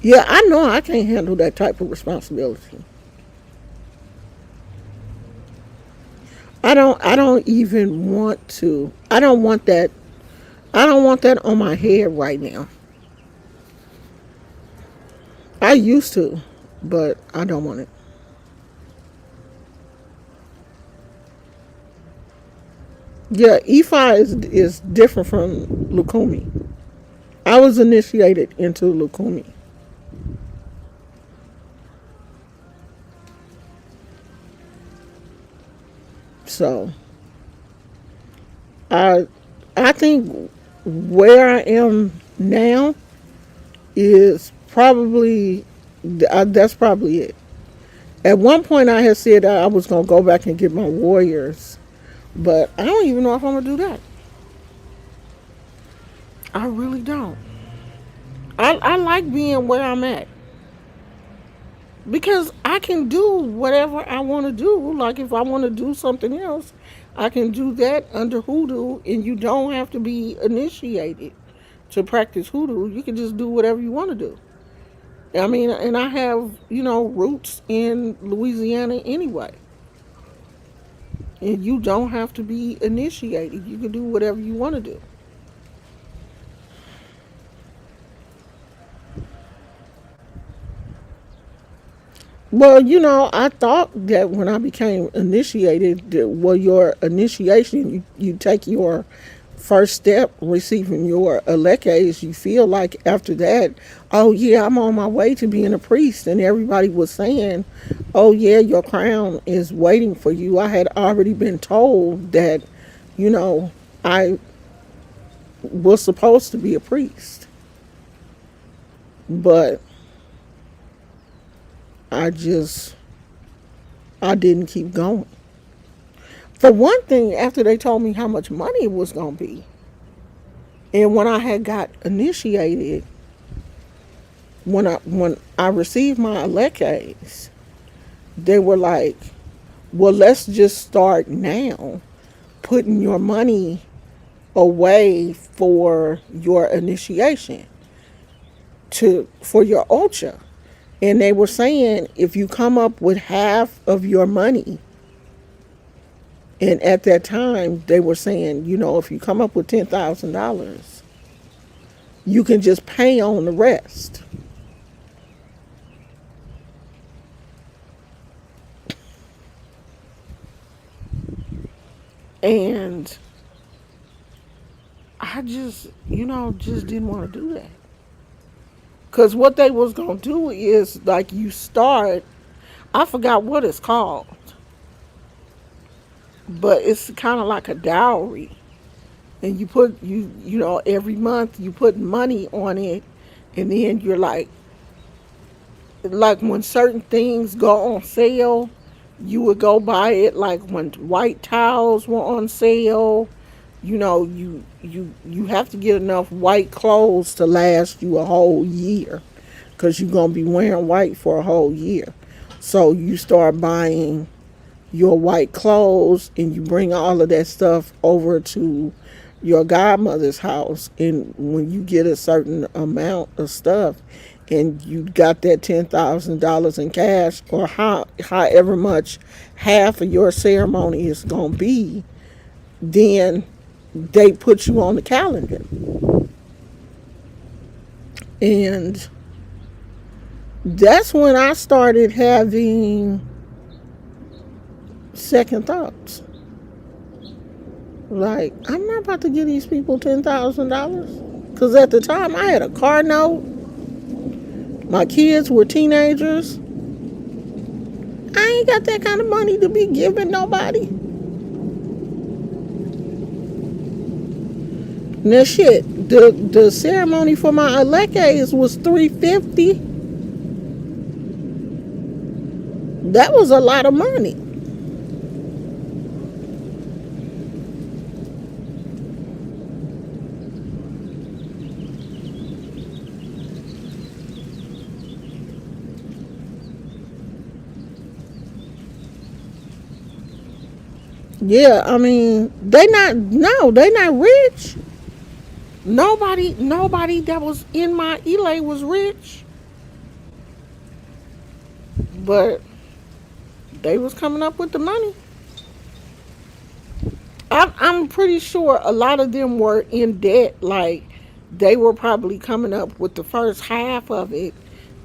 [SPEAKER 1] Yeah, I know I can't handle that type of responsibility. I don't even want to. I don't want that. I don't want that on my head right now. I used to, but I don't want it. Yeah, Ifa is different from Lukumi. I was initiated into Lukumi. So I I think where I am now is probably that's probably it. At one point, I had said I was gonna go back and get my warriors, but I don't even know if I'm gonna do that. I really don't. I like being where I'm at because I can do whatever I want to do. Like if I want to do something else, I can do that under hoodoo, and you don't have to be initiated to practice hoodoo. You can just do whatever you want to do. I mean, and I have roots in Louisiana anyway, and you don't have to be initiated. You can do whatever you want to do. Well, I thought that when I became initiated, well, your initiation, you take your first step receiving your elekes, you feel like after that, oh yeah, I'm on my way to being a priest. And everybody was saying, oh yeah, your crown is waiting for you. I had already been told that, you know, I was supposed to be a priest. But I just, I didn't keep going. For one thing, after they told me how much money it was going to be, and when I had got initiated, when I received my elekes, they were like, "Well, let's just start now, putting your money away for your initiation for your ultra." And they were saying if you come up with half of your money, and at that time they were saying, if you come up with $10,000, you can just pay on the rest. And I just, just didn't want to do that. Because what they was going to do is like you start, I forgot what it's called, but it's kind of like a dowry. And you put, every month you put money on it. And then you're like when certain things go on sale, you would go buy it. Like when white towels were on sale, you have to get enough white clothes to last you a whole year, because you're gonna be wearing white for a whole year. So you start buying your white clothes and you bring all of that stuff over to your godmother's house. And when you get a certain amount of stuff and you got that $10,000 in cash, or however much half of your ceremony is going to be, then they put you on the calendar. And that's when I started having second thoughts. Like, I'm not about to give these people $10,000. Because at the time, I had a car note. My kids were teenagers. I ain't got that kind of money to be giving nobody. Now shit, the ceremony for my Alekas was $350. That was a lot of money. Yeah, I mean, they not rich. Nobody that was in my Elay was rich, but they was coming up with the money. I'm pretty sure a lot of them were in debt. Like, they were probably coming up with the first half of it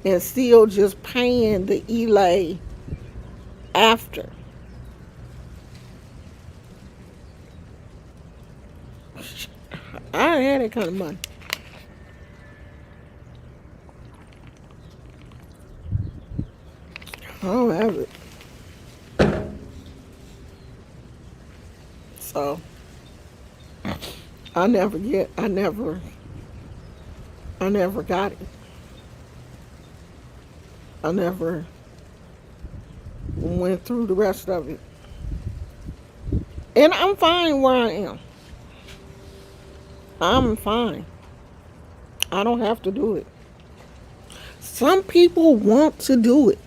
[SPEAKER 1] and still just paying the Elay after. I ain't had that kind of money. I don't have it. So I never got it. I never went through the rest of it. And I'm fine where I am. I'm fine. I don't have to do it. Some people want to do it.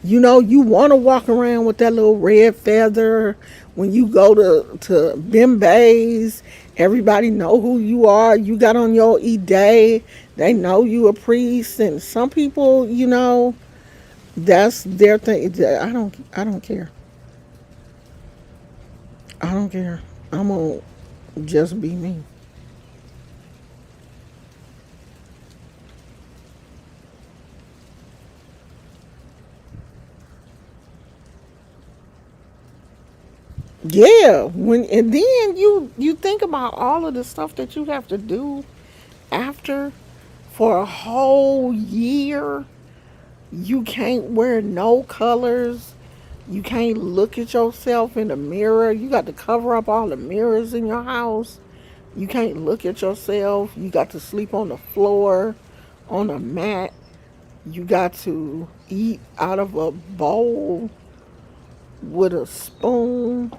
[SPEAKER 1] You want to walk around with that little red feather when you go to Bimbay's. Everybody know who you are. You got on your E-Day. They know you a priest. And some people, that's their thing. I don't care. I don't care. I'm gonna just be me. Yeah, and then you think about all of the stuff that you have to do after for a whole year. You can't wear no colors. You can't look at yourself in the mirror. You got to cover up all the mirrors in your house. You can't look at yourself. You got to sleep on the floor, on a mat. You got to eat out of a bowl with a spoon.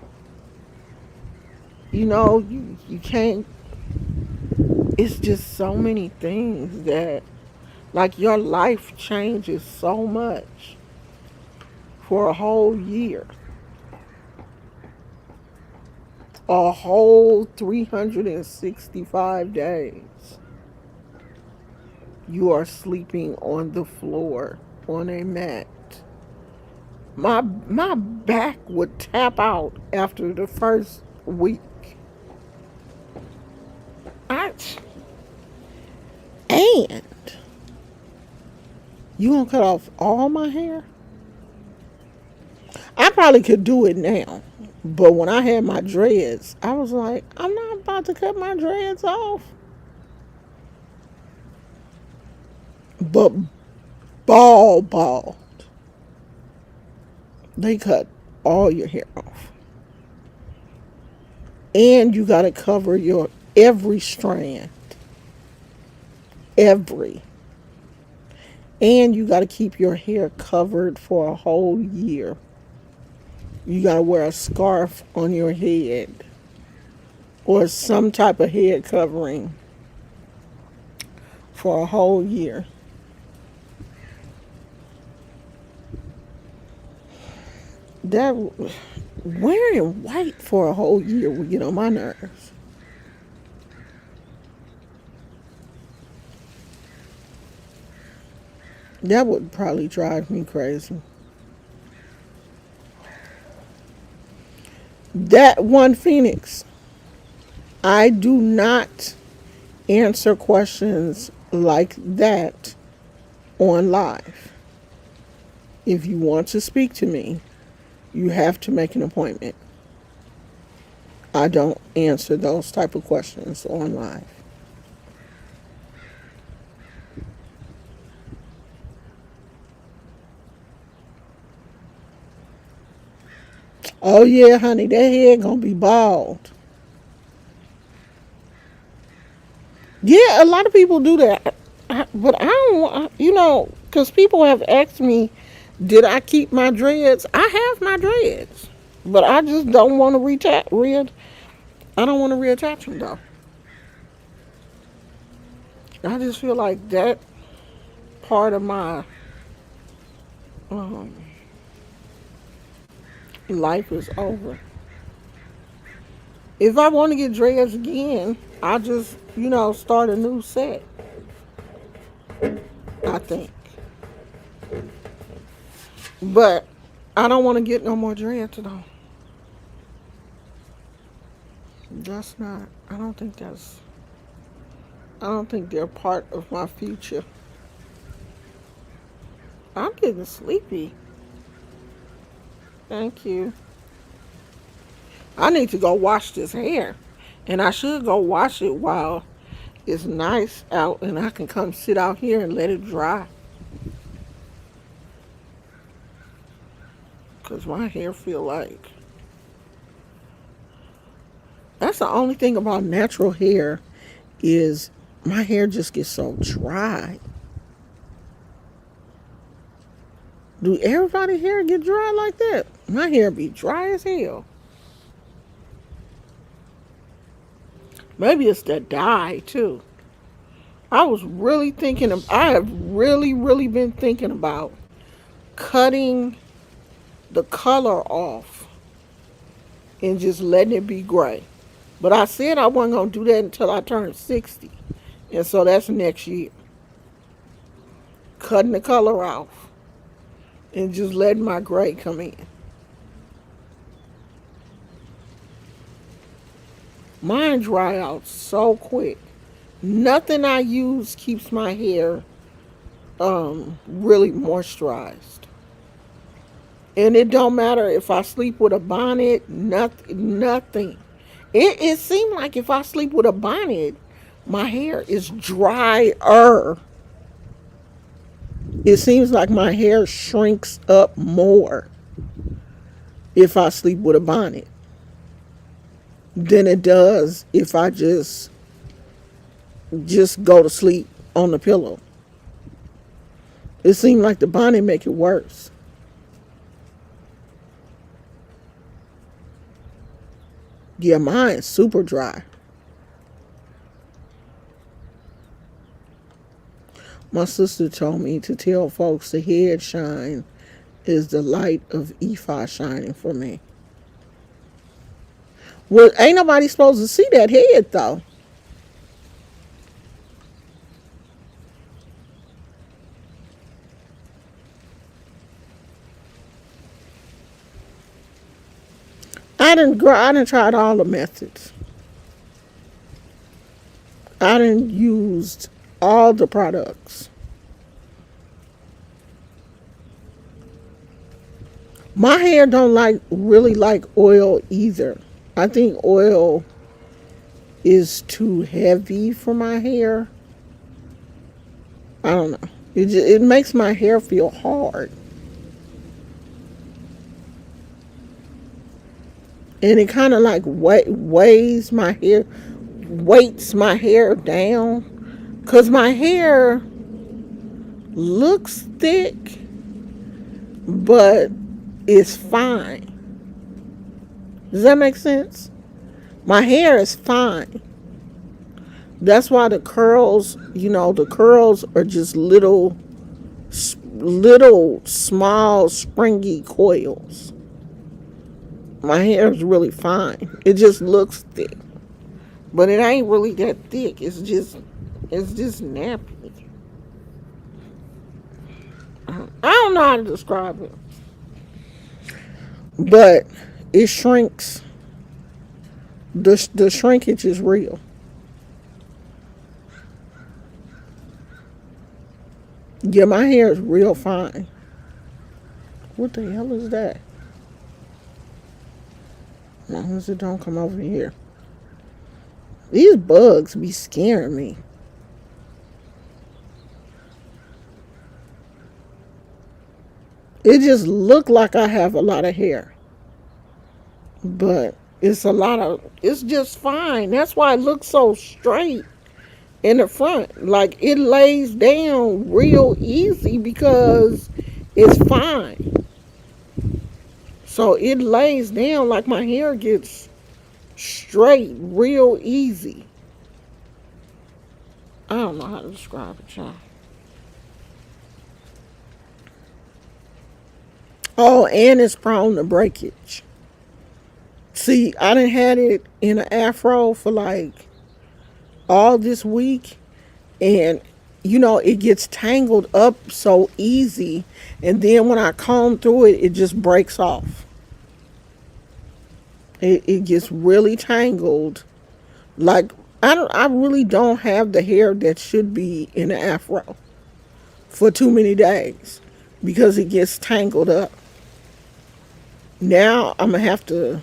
[SPEAKER 1] You can't. It's just so many things that, like, your life changes so much for a whole year. A whole 365 days. You are sleeping on the floor on a mat. My back would tap out after the first week. I and you gonna cut off all my hair? I probably could do it now. But when I had my dreads, I was like, I'm not about to cut my dreads off. But bald. They cut all your hair off. And you got to cover your every strand. Every. And you got to keep your hair covered for a whole year. You got to wear a scarf on your head or some type of head covering for a whole year. That wearing white for a whole year would get on my nerves. That would probably drive me crazy. That one Phoenix, I do not answer questions like that on live. If you want to speak to me, you have to make an appointment. I don't answer those type of questions on live. Oh yeah, honey, that head gonna be bald. Yeah, a lot of people do that. But I don't want, because people have asked me, did I keep my dreads? I have my dreads. But I just don't want to I don't want to reattach them though. I just feel like that part of my um, life is over. If I want to get dreads again, I just, start a new set. I think. But I don't want to get no more dreads though. That's not. I don't think that's. I don't think they're part of my future. I'm getting sleepy. Thank you. I need to go wash this hair. And I should go wash it while it's nice out and I can come sit out here and let it dry. Because my hair feel like. That's the only thing about natural hair is my hair just gets so dry. Do everybody's hair get dry like that? My hair be dry as hell. Maybe it's the dye too. I have really, really been thinking about cutting the color off and just letting it be gray. But I said I wasn't going to do that until I turned 60. And so that's next year. Cutting the color off and just letting my gray come in. Mine dry out so quick. Nothing I use keeps my hair really moisturized. And it don't matter if I sleep with a bonnet, nothing. It seemed like if I sleep with a bonnet, my hair is drier. It seems like my hair shrinks up more if I sleep with a bonnet than it does if I just go to sleep on the pillow. It seemed like the bonnet make it worse. Yeah, mine's super dry. My sister told me to tell folks the head shine is the light of Ifa shining for me. Well, ain't nobody supposed to see that head though. I didn't tried all the methods. I didn't used all the products. My hair don't really like oil either. I think oil is too heavy for my hair. I don't know. It makes my hair feel hard, and it kind of like weights my hair down. Cause my hair looks thick, but it's fine. Does that make sense? My hair is fine. That's why the curls are just little, small, springy coils. My hair is really fine. It just looks thick, but it ain't really that thick. It's just nappy. I don't know how to describe it, but it shrinks. The shrinkage is real. Yeah, my hair is real fine. What the hell is that? As long as it don't come over here. These bugs be scaring me. It just look like I have a lot of hair, but it's just fine. That's why it looks so straight in the front. Like it lays down real easy because it's fine. So it lays down like my hair gets straight real easy. I don't know how to describe it, y'all. Oh, and it's prone to breakage. See, I done had it in an afro for like all this week, and it gets tangled up so easy, and then when I comb through it, it just breaks off. It gets really tangled. Like I really don't have the hair that should be in an afro for too many days because it gets tangled up. Now I'm gonna have to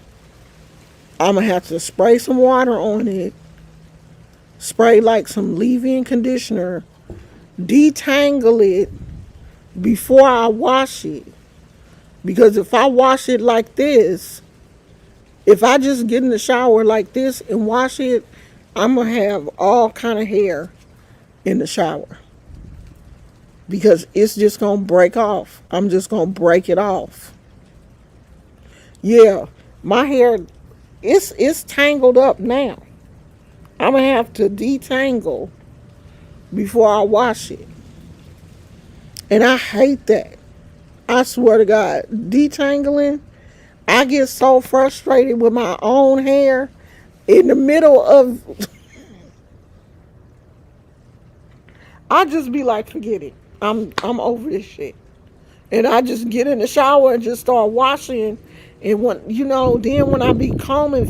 [SPEAKER 1] spray some water on it, spray like some leave-in conditioner, detangle it before I wash it. Because if I wash it like this, if I just get in the shower like this and wash it, I'm gonna have all kind of hair in the shower because it's just gonna break off. I'm just gonna break it off. Yeah, my hair, it's tangled up now. I'm gonna have to detangle before I wash it, and I hate that. I swear to God, detangling. I get so frustrated with my own hair in the middle of. I just be like, forget it. I'm over this shit. And I just get in the shower and just start washing. And then when I be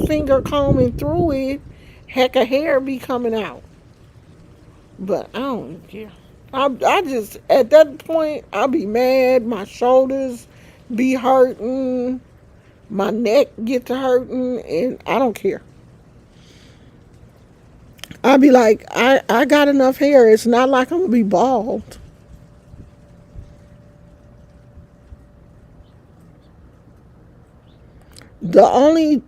[SPEAKER 1] finger combing through it, heck of hair be coming out. But I don't even care. I just, at that point, I be mad. My shoulders be hurting. My neck get to hurting. And I don't care. I be like, I got enough hair. It's not like I'm going to be bald. The only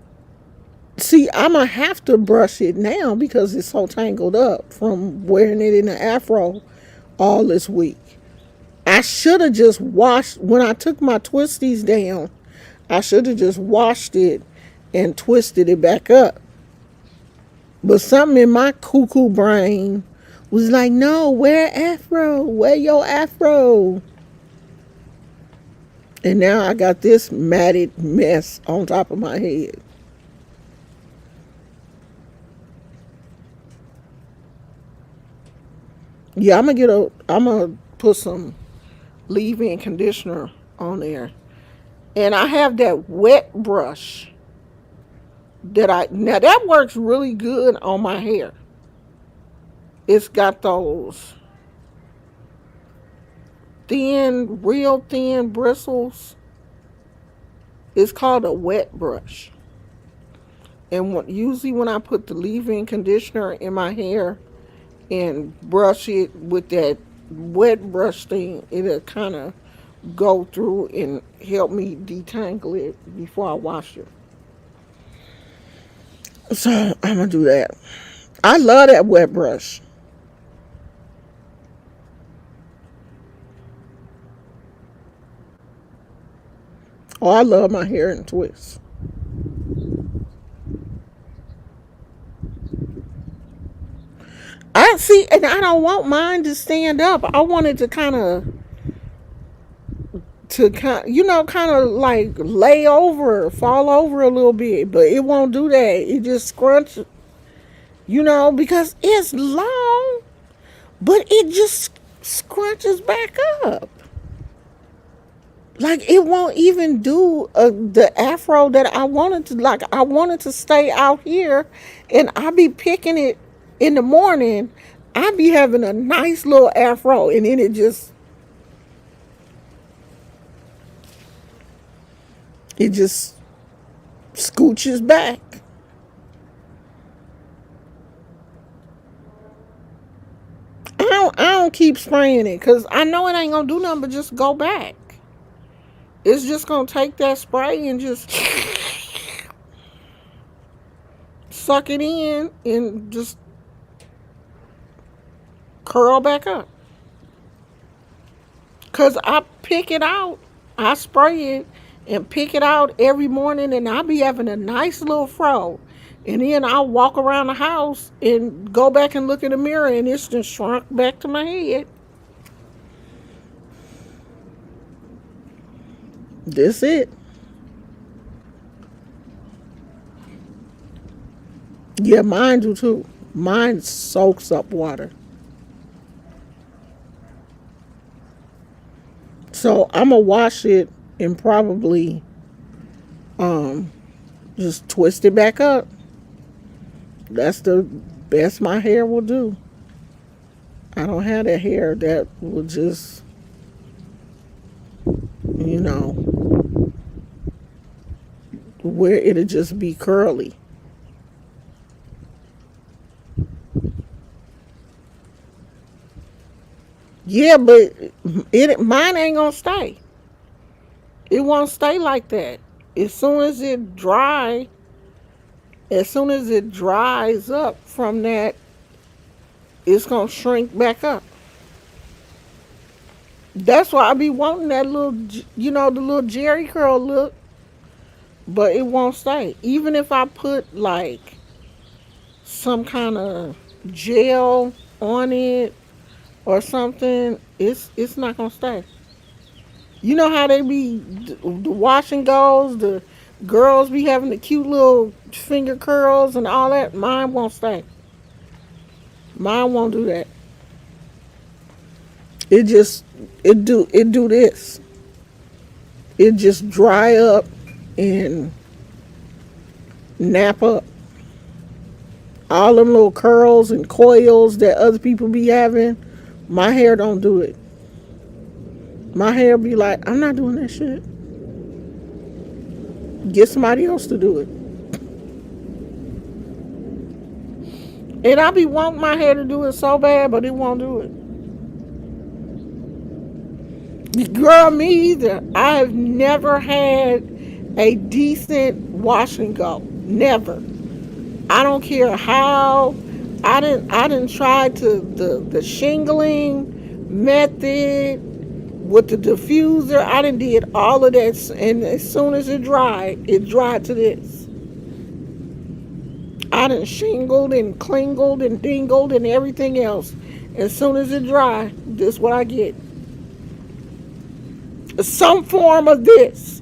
[SPEAKER 1] See, I'm gonna have to brush it now because it's so tangled up from wearing it in an afro all this week. I should have just washed when I took my twisties down. I should have just washed it and twisted it back up. But something in my cuckoo brain was like, no, wear afro, wear your afro. And now I got this matted mess on top of my head. Yeah, I'm gonna put some leave-in conditioner on there. And I have that wet brush now that works really good on my hair. It's got those real thin bristles. It's called a wet brush. And usually when I put the leave-in conditioner in my hair and brush it with that wet brush thing, it'll kind of go through and help me detangle it before I wash it. So I'm gonna do that. I love that wet brush. Oh, I love my hair in twists. I see, and I don't want mine to stand up. I want it kind of like lay over, fall over a little bit, but it won't do that. It just scrunch, because it's long, but it just scrunches back up. Like it won't even do the afro that I wanted to. Like I wanted to stay out here, and I be picking it in the morning. I be having a nice little afro, and then it just scooches back. I don't keep spraying it because I know it ain't gonna do nothing but just go back. It's just gonna take that spray and just suck it in and just curl back up. Cause I pick it out, I spray it and pick it out every morning, and I be having a nice little fro. And then I'll walk around the house and go back and look in the mirror, and it's just shrunk back to my head. That's it. Yeah, mine do too. Mine soaks up water. So I'm gonna wash it and probably um just twist it back up. That's the best my hair will do. I don't have that hair that will just, you know, where it'll just be curly. Yeah, but mine ain't gonna stay. It won't stay like that. As soon as it dry, as soon as it dries up from that, it's gonna shrink back up. That's why I be wanting that little, the little Jerry curl look, but it won't stay. Even if I put like some kind of gel on it or something, it's not gonna stay. You know how they be the washing goes, the girls be having the cute little finger curls and all that. Mine won't stay. Mine won't do that. It just it do this. It just dry up and nap up. All them little curls and coils that other people be having, my hair don't do it. My hair be like, I'm not doing that shit. Get somebody else to do it. And I be wanting my hair to do it so bad, but it won't do it. Girl, me either. I have never had a decent wash and go. Never. I don't care how. I didn't try to the shingling method with the diffuser. I didn't did all of that, and as soon as it dried to this. I done shingled and clingled and dingled and everything else. As soon as it dry, this is what I get. Some form of this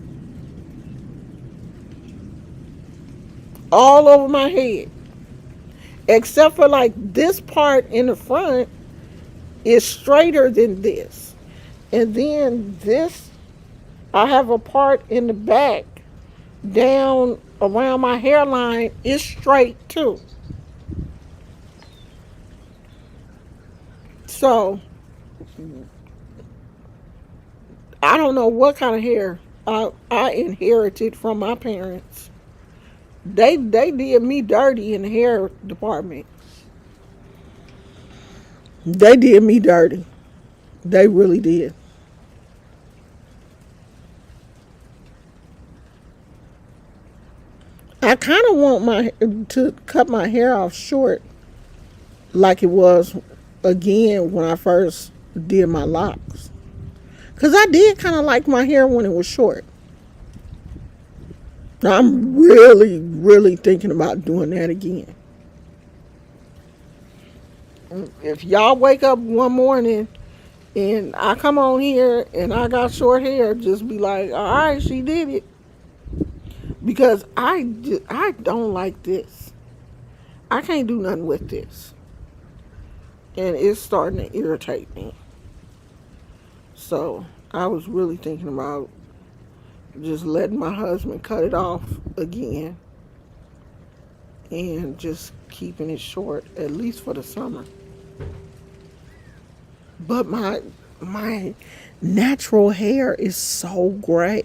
[SPEAKER 1] all over my head. Except for like this part in the front is straighter than this. And then this, I have a part in the back down around my hairline is straight too. So I don't know what kind of hair. I inherited from my parents. They did me dirty in the hair department. They did me dirty. They really did. I kind of want my to cut my hair off short, like it was again when I first did my locks. Cause I did kind of like my hair when it was short. I'm really, really thinking about doing that again. If y'all wake up one morning and I come on here and I got short hair, just be like, all right, she did it. Because I don't like this. I can't do nothing with this. And it's starting to irritate me. So I was really thinking about just letting my husband cut it off again and just keeping it short, at least for the summer. But my natural hair is so gray.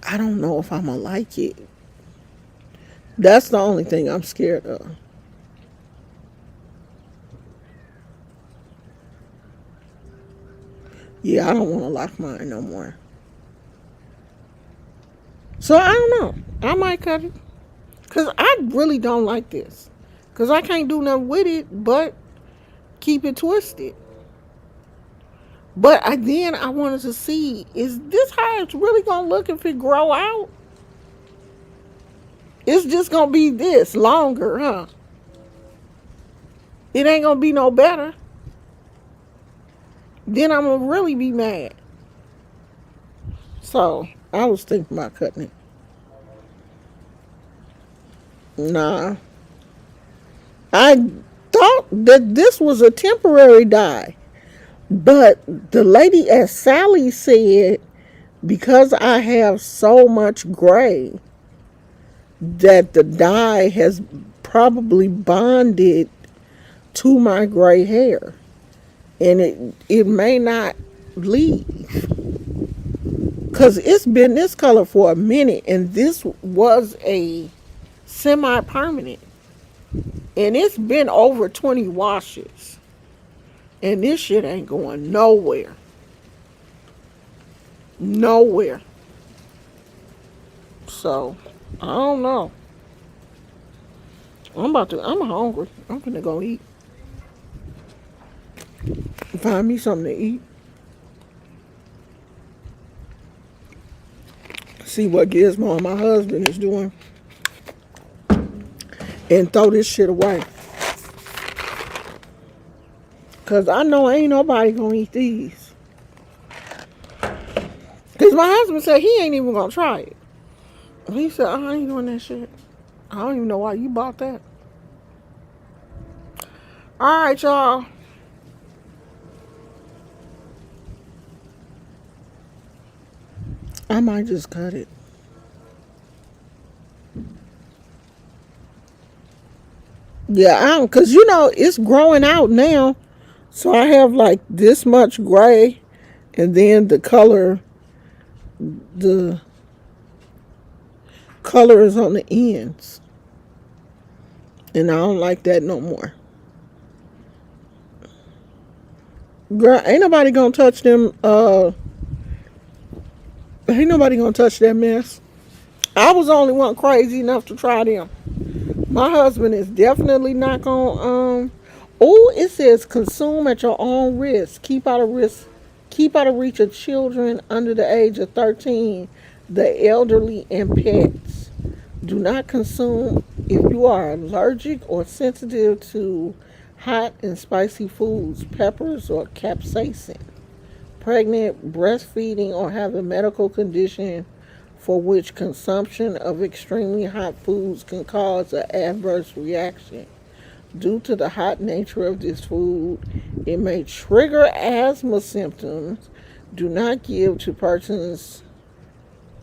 [SPEAKER 1] I don't know if I'm gonna like it. That's the only thing I'm scared of. Yeah, I don't want to lock mine no more. So I don't know. I might cut it. Because I really don't like this. Because I can't do nothing with it but keep it twisted. But then I wanted to see, is this how it's really going to look if it grow out? It's just going to be this longer, huh? It ain't going to be no better. Then I'm going to really be mad. So I was thinking about cutting it. Nah. I thought that this was a temporary dye. But the lady at Sally said because I have so much gray that the dye has probably bonded to my gray hair. And it may not leave. Because it's been this color for a minute. And this was a semi-permanent. And it's been over 20 washes. And this shit ain't going nowhere. Nowhere. So, I don't know. I'm hungry. I'm gonna go eat. Find me something to eat. See what Gizmo and my husband is doing. And throw this shit away. Because I know ain't nobody gonna eat these. Because my husband said he ain't even gonna try it. He said, I ain't doing that shit. I don't even know why you bought that. Alright, y'all. I might just cut it. Yeah, because it's growing out now. So I have like this much gray, and then the color is on the ends. And I don't like that no more. Girl, ain't nobody gonna touch them, ain't nobody gonna touch that mess. I was the only one crazy enough to try them. My husband is definitely not gonna, oh, it says consume at your own risk. Keep out of reach of children under the age of 13, the elderly, and pets. Do not consume if you are allergic or sensitive to hot and spicy foods, peppers, or capsaicin. Pregnant, breastfeeding, or have a medical condition for which consumption of extremely hot foods can cause an adverse reaction. Due to the hot nature of this food, it may trigger asthma symptoms. Do not give to persons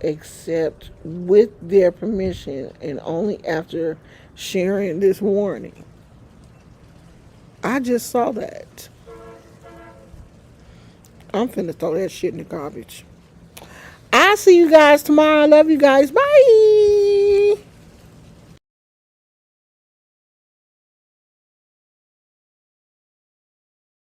[SPEAKER 1] except with their permission and only after sharing this warning. I just saw that. I'm finna throw that shit in the garbage. I'll see you guys tomorrow. I love you guys. Bye.